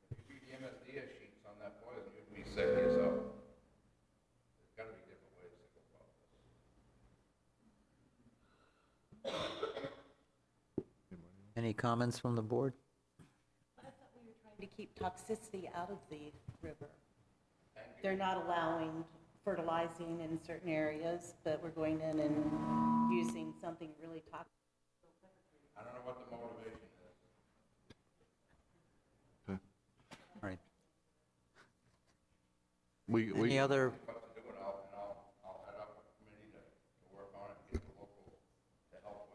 If you feed the MSDS sheets on that poison, you'd be sick yourself. There's got to be different ways to go about this. Any comments from the board? I thought we were trying to keep toxicity out of the river. They're not allowing fertilizing in certain areas, but we're going in and using something really toxic. I don't know what the motivation is. All right. We Any other, What to do, and I'll head up a committee to work on it and get the local to help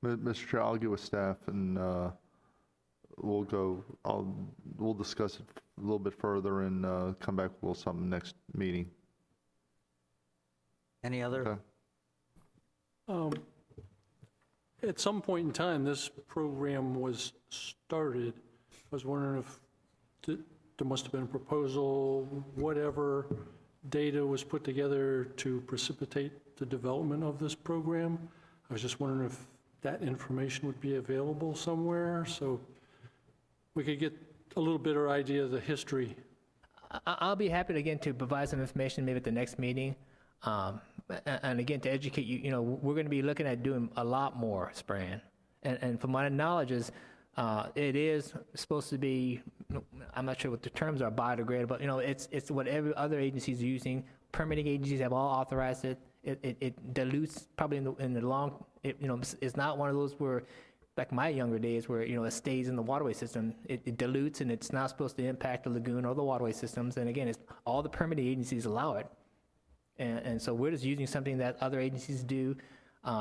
with it. Mr. Chair, I'll get with staff and we'll discuss it a little bit further and come back with something next meeting. any other? Okay. At some point in time, this program was started. I was wondering if there must have been a proposal, whatever data was put together to precipitate the development of this program. I was just wondering if that information would be available somewhere so we could get a little better idea of the history. I'll be happy to, again, to provide some information maybe at the next meeting. And again, to educate you, we're going to be looking at doing a lot more spraying. And from my knowledge is, it is supposed to be, I'm not sure what the terms are, biodegradable, it's what every other agency is using, permitting agencies have all authorized it. It dilutes probably in the long, it's not one of those where, like my younger days, where, it stays in the waterway system. It dilutes, and it's not supposed to impact the lagoon or the waterway systems. And again, it's all the permitting agencies allow it. And so we're just using something that other agencies do.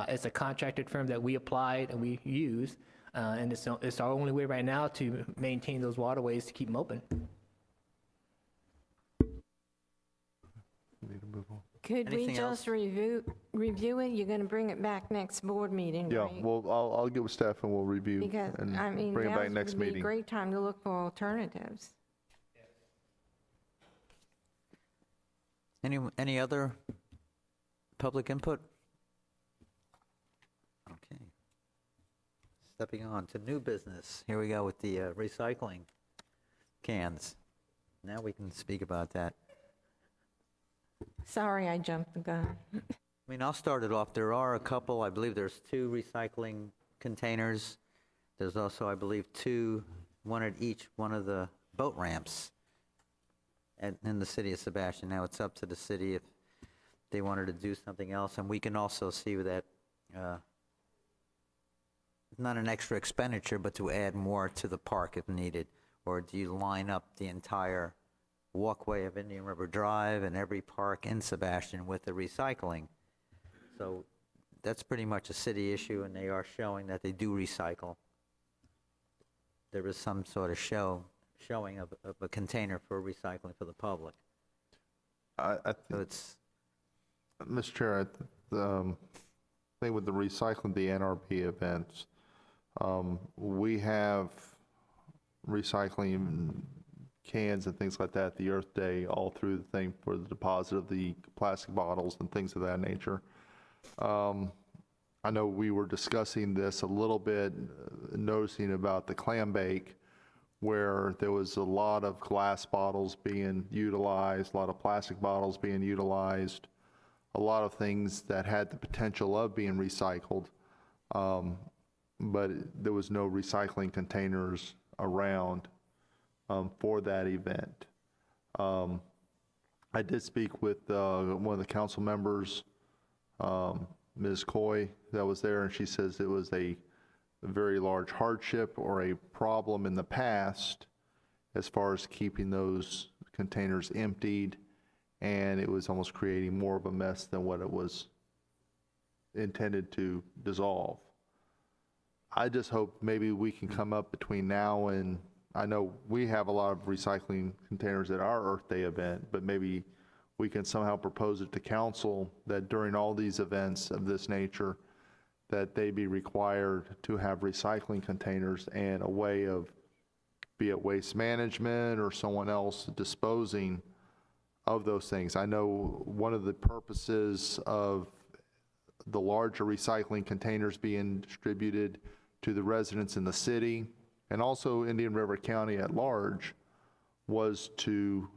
It's a contracted firm that we applied and we use. And it's our only way right now to maintain those waterways to keep them open. Need to move on. Could we Anything just else? review it? You're going to bring it back next board meeting, Yeah, right? well, I'll get with staff and we'll review Because, and I mean, bring it back now next would be a meeting. great time to look for alternatives. Any other public input? Okay. Stepping on to new business. Here we go with the recycling cans. Now we can speak about that. Sorry, I jumped the gun. I mean, I'll start it off. There are a couple, I believe there's 2 recycling containers. There's also, I believe, 2, one at each one of the boat ramps in the city of Sebastian. Now it's up to the city if they wanted to do something else. And we can also see that, not an extra expenditure, but to add more to the park if needed. Or do you line up the entire walkway of Indian River Drive and every park in Sebastian with the recycling? So that's pretty much a city issue, and they are showing that they do recycle. There is some sort of showing of a container for recycling for the public. I So it's, Mr. Chair, the thing with the recycling, the NRP events, we have recycling cans and things like that, the Earth Day, all through the thing for the deposit of the plastic bottles and things of that nature. I know we were discussing this a little bit, noticing about the clam bake, where there was a lot of glass bottles being utilized, a lot of plastic bottles being utilized, a lot of things that had the potential of being recycled, but there was no recycling containers around for that event. I did speak with one of the council members, Ms. Coy, that was there, and she says it was a very large hardship or a problem in the past as far as keeping those containers emptied, and it was almost creating more of a mess than what it was intended to dissolve. I just hope maybe we can come up between now and, I know we have a lot of recycling containers at our Earth Day event, but maybe we can somehow propose it to council that during all these events of this nature, that they be required to have recycling containers and a way of, be it waste management or someone else disposing of those things. I know one of the purposes of the larger recycling containers being distributed to the residents in the city and also Indian River County at large was to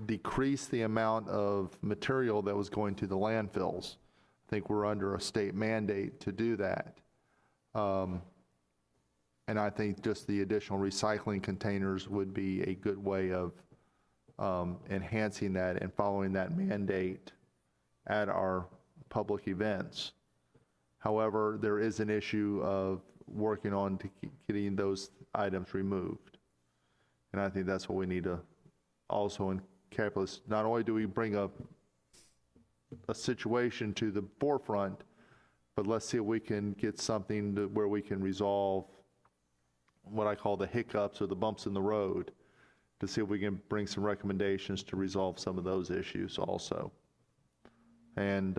decrease the amount of material that was going to the landfills. I think we're under a state mandate to do that. And I think just the additional recycling containers would be a good way of enhancing that and following that mandate at our public events. However, there is an issue of working on to getting those items removed. And I think that's what we need to also in calculus. Not only do we bring up a situation to the forefront, but let's see if we can get something where we can resolve what I call the hiccups or the bumps in the road, to see if we can bring some recommendations to resolve some of those issues also. And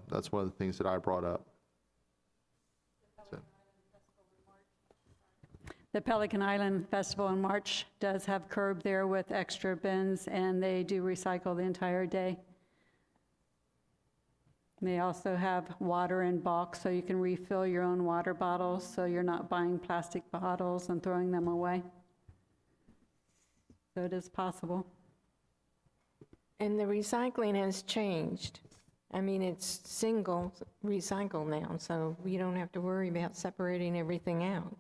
that's one of the things that I brought up. The Pelican Island Festival in March does have curb there with extra bins, and they do recycle the entire day. They also have water in bulk, so you can refill your own water bottles, so you're not buying plastic bottles and throwing them away. So it is possible. And the recycling has changed. I mean, it's single recycle now, so we don't have to worry about separating everything out.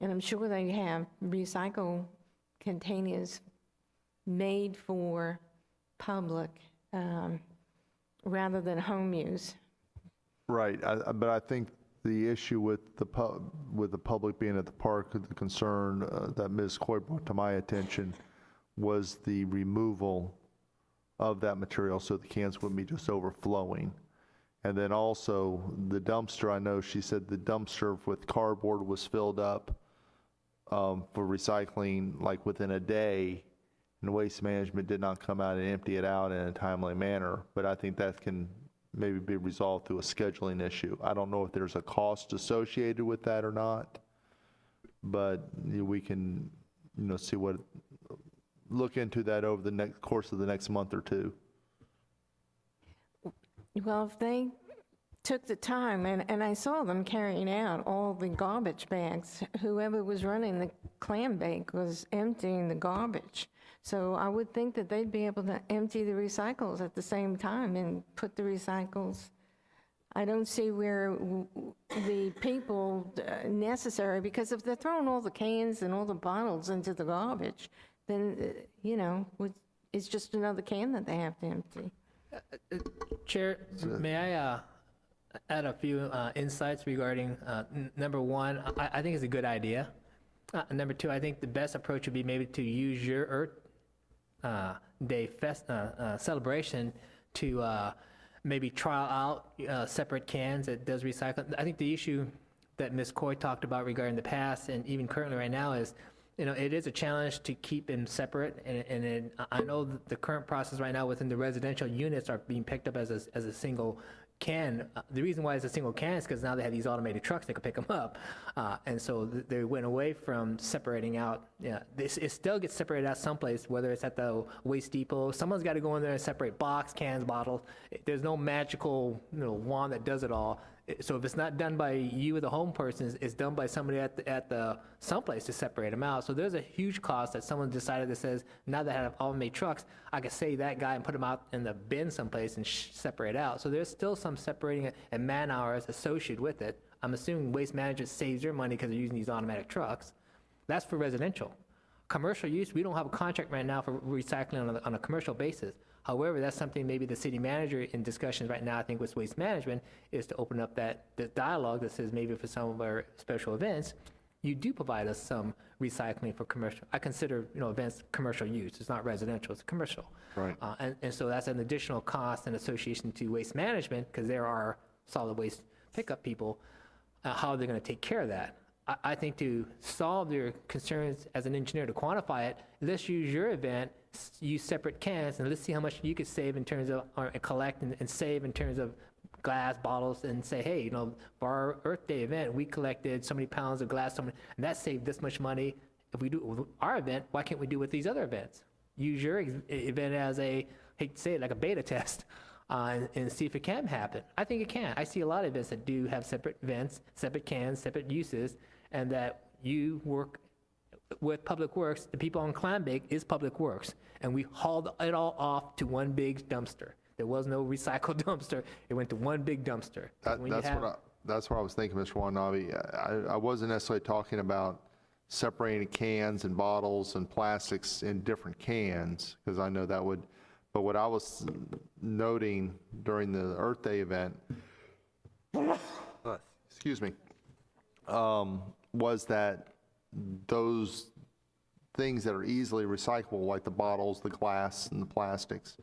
And I'm sure they have recycle containers made for public rather than home use. Right, but I think the issue with the public being at the park, the concern that Ms. Coy brought to my attention was the removal of that material so the cans wouldn't be just overflowing. And then also the dumpster, I know she said the dumpster with cardboard was filled up for recycling like within a day, and Waste Management did not come out and empty it out in a timely manner. But I think that can maybe be resolved through a scheduling issue. I don't know if there's a cost associated with that or not, but we can, see what, look into that over the course of the next month or two. Well, if they took the time, and I saw them carrying out all the garbage bags, whoever was running the clam bake was emptying the garbage. So I would think that they'd be able to empty the recycles at the same time and put the recycles. I don't see where the people necessary, because if they're throwing all the cans and all the bottles into the garbage, then, it's just another can that they have to empty. Chair, may I add a few insights regarding, number one, I think it's a good idea. Number two, I think the best approach would be maybe to use your Earth Day celebration to maybe trial out separate cans that does recycle. I think the issue that Ms. Coy talked about regarding the past and even currently right now is, it is a challenge to keep them separate, and I know that the current process right now within the residential units are being picked up as a single can. The reason why it's a single can is because now they have these automated trucks that can pick them up, and so they went away from separating out. It still gets separated out someplace, whether it's at the waste depot. Someone's got to go in there and separate box, cans, bottles. There's no magical wand that does it all. So if it's not done by you, the home person, it's done by somebody at the someplace to separate them out. So there's a huge cost that someone decided that says, now that I have automated trucks, I can save that guy and put him out in the bin someplace and separate out. So there's still some separating and man hours associated with it. I'm assuming Waste Management saves their money because they're using these automatic trucks. That's for residential. Commercial use, we don't have a contract right now for recycling on a commercial basis. However, that's something maybe the city manager in discussions right now, I think with Waste Management, is to open up the dialogue that says maybe for some of our special events, you do provide us some recycling for commercial. I consider, events commercial use. It's not residential, it's commercial. Right. And so that's an additional cost and association to Waste Management, because there are solid waste pickup people, how they're going to take care of that. I think to solve their concerns as an engineer, to quantify it, let's use your event, use separate cans, and let's see how much you could save in terms of, or collect and save in terms of glass bottles, and say, hey, for our Earth Day event, we collected so many pounds of glass, and that saved this much money. If we do with our event, why can't we do with these other events? Use your event as hate to say it, like a beta test, and see if it can happen. I think it can. I see a lot of events that do have separate events, separate cans, separate uses, and that you work with Public Works. The people on Clambake is Public Works, and we hauled it all off to one big dumpster. There was no recycled dumpster. It went to one big dumpster. That's what I was thinking, Mr. Wanabe. I wasn't necessarily talking about separating cans and bottles and plastics in different cans, because I know that would, but what I was noting during the Earth Day event, excuse me, was that those things that are easily recyclable, like the bottles, the glass, and the plastics,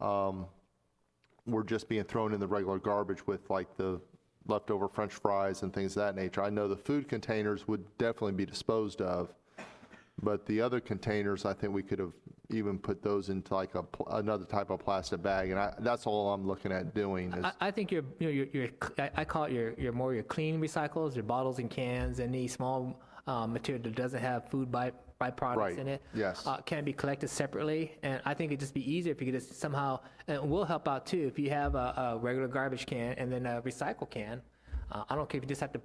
were just being thrown in the regular garbage with like the leftover French fries and things of that nature. I know the food containers would definitely be disposed of, but the other containers, I think we could have even put those into like another type of plastic bag, and that's all I'm looking at doing. I think I call it your clean recycles, your bottles and cans, any small material that doesn't have food byproducts in it, yes, can be collected separately. And I think it'd just be easier if you could just somehow, and we'll help out too, if you have a regular garbage can and then a recycle can. I don't care if you just have to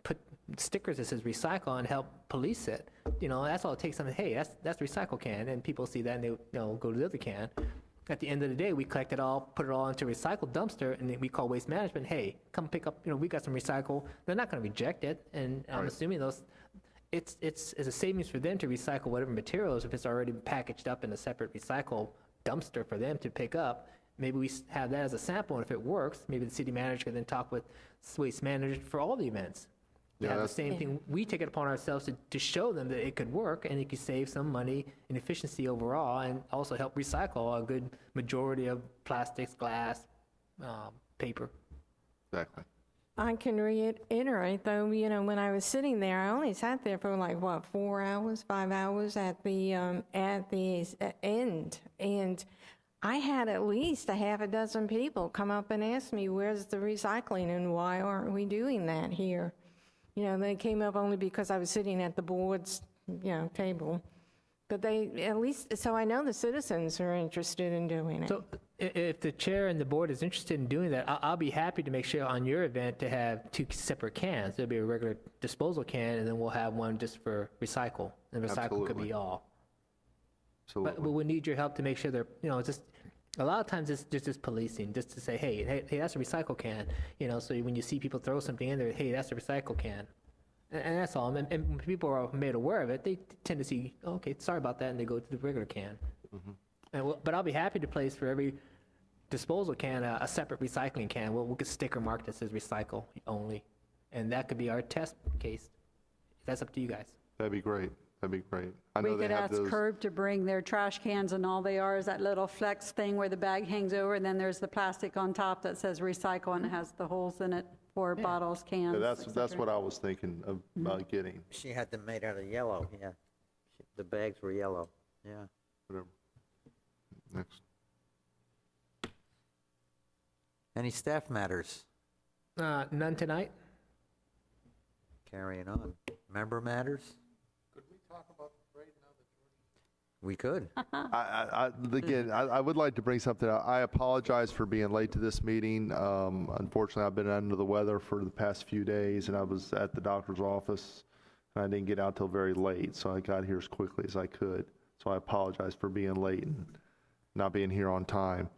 put stickers that says recycle and help police it. That's all it takes. Something, hey, that's recycle can, and people see that and they go to the other can. At the end of the day, we collect it all, put it all into a recycled dumpster, and then we call Waste Management. Hey, come pick up. We got some recycle. They're not going to reject it, and I'm assuming it's a savings for them to recycle whatever materials if it's already packaged up in a separate recycle dumpster for them to pick up. Maybe we have that as a sample, and if it works, maybe the city manager can then talk with waste managers for all the events. We Yeah, have the that's- same thing, we take it upon ourselves to show them that it could work, and it could save some money and efficiency overall, and also help recycle a good majority of plastics, glass, paper. Exactly. I can reiterate, though, when I was sitting there, I only sat there for like, 4 hours, 5 hours at the end. And I had at least a half a dozen people come up and ask me, where's the recycling and why aren't we doing that here? They came up only because I was sitting at the board's, table. But so I know the citizens are interested in doing it. So if the chair and the board is interested in doing that, I'll be happy to make sure on your event to have 2 separate cans. There'll be a regular disposal can, and then we'll have one just for recycle. And recycle could be all. Absolutely. But we need your help to make sure they're, just, a lot of times it's just policing, just to say, hey, that's a recycle can. So when you see people throw something in there, hey, that's a recycle can. And that's all. And when people are made aware of it, they tend to see, oh, okay, sorry about that, and they go to the regular can. But I'll be happy to place for every disposal can a separate recycling can. We'll get a sticker mark that says recycle only. And that could be our test case. That's up to you guys. That'd be great. That'd be great. I We know they could have ask those. Curb to bring their trash cans, and all they are is that little flex thing where the bag hangs over, and then there's the plastic on top that says recycle, and it has the holes in it for bottles, cans, Yeah, that's etc. what I was thinking about getting. She had them made out of yellow, yeah. The bags were yellow, yeah. Whatever. Next. Any staff matters? None tonight? Carrying on. Member matters? Could we talk about the parade now that we could. Again, I would like to bring something up. I apologize for being late to this meeting. Unfortunately, I've been under the weather for the past few days, and I was at the doctor's office, and I didn't get out till very late, so I got here as quickly as I could. So I apologize for being late and not being here on time.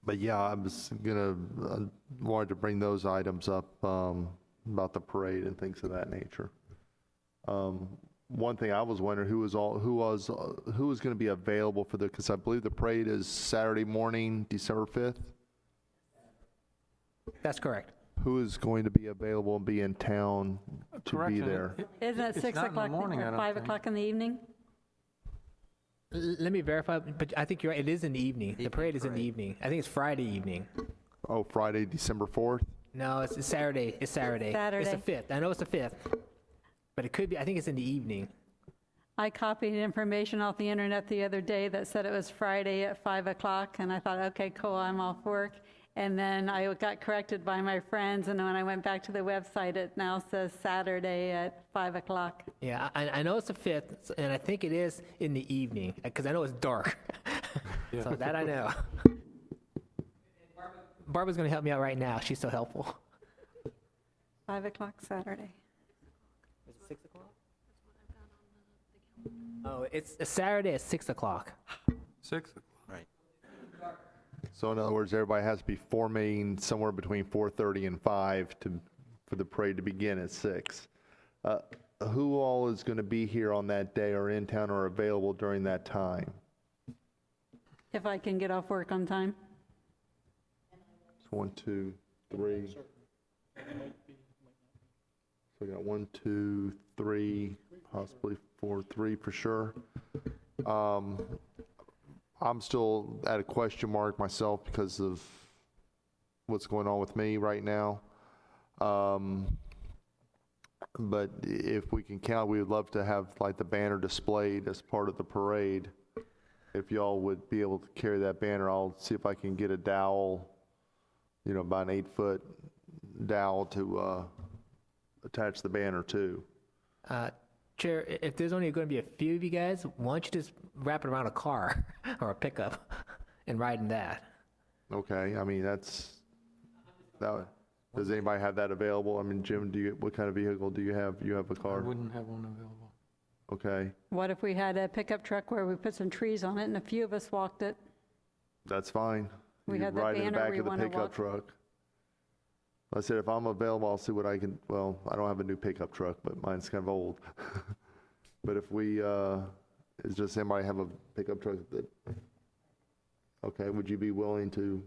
But yeah, I was wanted to bring those items up about the parade and things of that nature. One thing I was wondering who was going to be available for because I believe the parade is Saturday morning, December 5th. That's correct. Who is going to be available and be in town to be there? Isn't it It's 6 not in the o'clock morning, I or don't 5 think. o'clock in the evening? Let me verify, but I think you're right. It is in the evening. The parade is in the evening. I think it's Friday evening. Oh, Friday, December 4th? No, it's Saturday. It's Saturday. It's the 5th. I know it's the 5th. But it could be, I think it's in the evening. I copied information off the internet the other day that said it was Friday at 5 o'clock, and I thought, okay, cool, I'm off work. And then I got corrected by my friends, and when I went back to the website, it now says Saturday at 5 o'clock. Yeah, I know it's the 5th, and I think it is in the evening, because I know it's dark. So that I know. Barbara's going to help me out right now. She's so helpful. 5 o'clock Saturday. Is it 6 o'clock? Oh, it's a Saturday at 6 o'clock. 6 o'clock. Right. So in other words, everybody has to be forming somewhere between 4:30 and 5 for the parade to begin at 6. Who all is going to be here on that day or in town or available during that time? If I can get off work on time. So 1, 2, 3. So we got 1, 2, 3, possibly 4, 3 for sure. I'm still at a question mark myself because of what's going on with me right now. But if we can count, we would love to have like the banner displayed as part of the parade. If y'all would be able to carry that banner, I'll see if I can get a dowel, about an 8-foot dowel to attach the banner to. Chair, if there's only going to be a few of you guys, why don't you just wrap it around a car or a pickup and ride in that? Okay, I mean, does anybody have that available? I mean, Jim, what kind of vehicle do you have? You have a I car? wouldn't have one available. Okay, What if we had a pickup truck where we put some trees on it and a few of us walked it? that's fine. We You had the ride in the banner back we of the wanna pickup walk. truck. I said, if I'm available, I'll see what I can, well, I don't have a new pickup truck, but mine's kind of old. But if we does anybody have a pickup truck that, okay, would you be willing to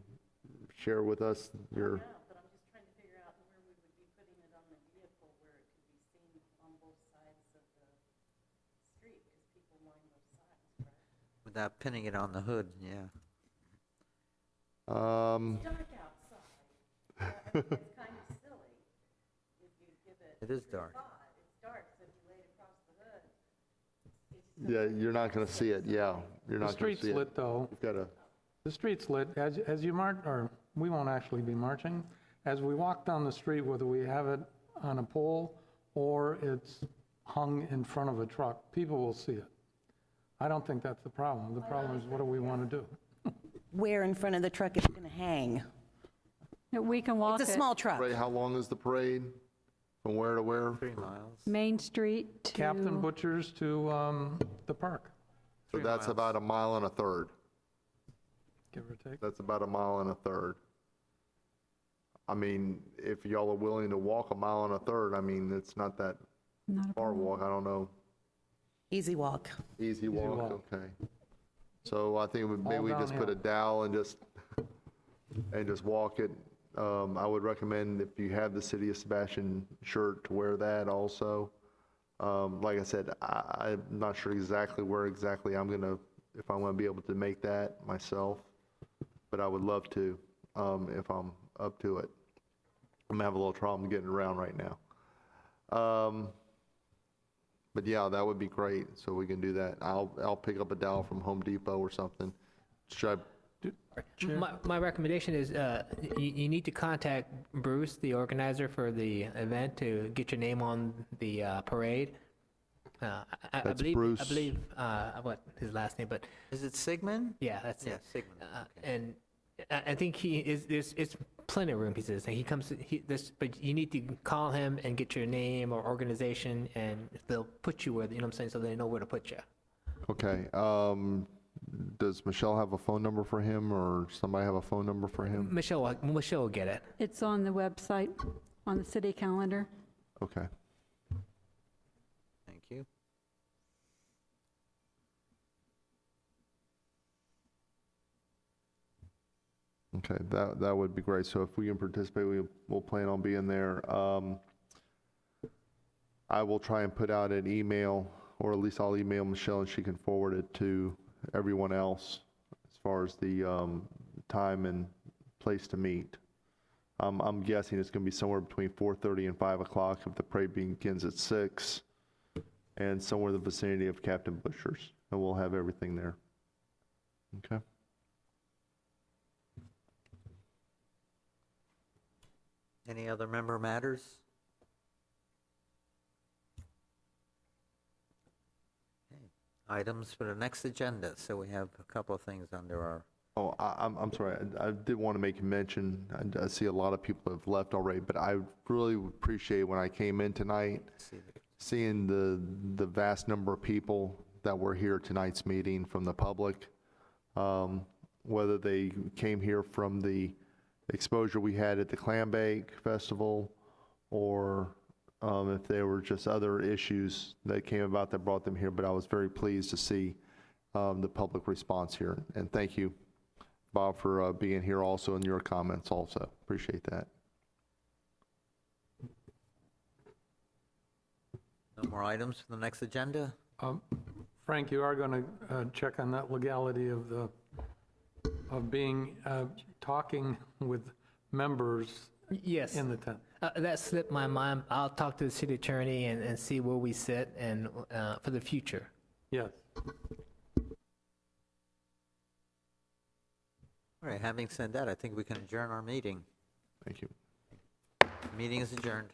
share with us your? Yeah, but I'm just trying to figure out where we would be putting it on the vehicle where it could be seen on both sides of the street, because people line both sides, right? Without pinning it on the hood, yeah. It's dark outside. It's kind of silly if you give it. It is dark. It's dark, so if you lay it across the hood. Yeah, you're not going to see it, yeah. You're The not going to street's see it. lit, though. You've got to, The street's lit. As you march, or we won't actually be marching. As we walk down the street, whether we have it on a pole or it's hung in front of a truck, people will see it. I don't think that's the problem. The problem is, what do we want to do? Where in front of the truck is it going to hang? Yeah, we can walk It's a it. small truck. Ray, how long is the parade? From where to where? 3 miles. Main Street to. Captain Butcher's to the park, So 3 that's miles. about a mile and a third. give or take. That's about a mile and a third. I mean, if y'all are willing to walk a mile and a third, I mean, it's not that Not a far problem. walk, I don't know. Easy walk. Easy walk, walk. okay. So I think maybe All we just put a downhill. dowel and just walk it. I would recommend if you have the City of Sebastian shirt to wear that also. Like I said, I'm not sure exactly where exactly I'm gonna, if I'm gonna be able to make that myself, but I would love to, if I'm up to it. I'm gonna have a little problem getting around right now. But yeah, that would be great, so we can do that. I'll pick up a dowel from Home Depot or something. Should My recommendation is you need to contact Bruce, the organizer for the event, to get your name on the parade. I That's believe, Bruce. I believe, what his last name, but Is it Sigmund? yeah, that's Yeah, it. Sigmund. And I think he is. It's plenty of room. He says, and he comes. But you need to call him and get your name or organization, and they'll put you where, you know what I'm saying, so they know where to put you. Okay, does Michelle have a phone number for him, or somebody have a phone number for him? Michelle will get it. It's on the website, on the city calendar. Okay, Thank you. okay, that would be great. So if we can participate, we'll plan on being there. I will try and put out an email, or at least I'll email Michelle and she can forward it to everyone else as far as the time and place to meet. I'm guessing it's going to be somewhere between 4:30 and 5 o'clock if the parade begins at 6, and somewhere in the vicinity of Captain Butcher's, and we'll have everything there. Okay? Any other member matters? Okay. Items for the next agenda. So we have a couple of things under our, Oh, I'm sorry. I did want to make a mention. I see a lot of people have left already, but I really appreciate when I came in tonight, seeing the vast number of people that were here at tonight's meeting from the public, whether they came here from the exposure we had at the Clam Bake Festival, or if there were just other issues that came about that brought them here. But I was very pleased to see the public response here, and thank you, Bob, for being here also, and your comments also. Appreciate that. no more items for the next agenda? Frank, you are going to check on that legality of being, talking with members Yes. in the tent. That slipped my mind. I'll talk to the city attorney and see where we sit and for the future. Yes. All right, having said that, I think we can adjourn our meeting. Thank you. Meeting is adjourned.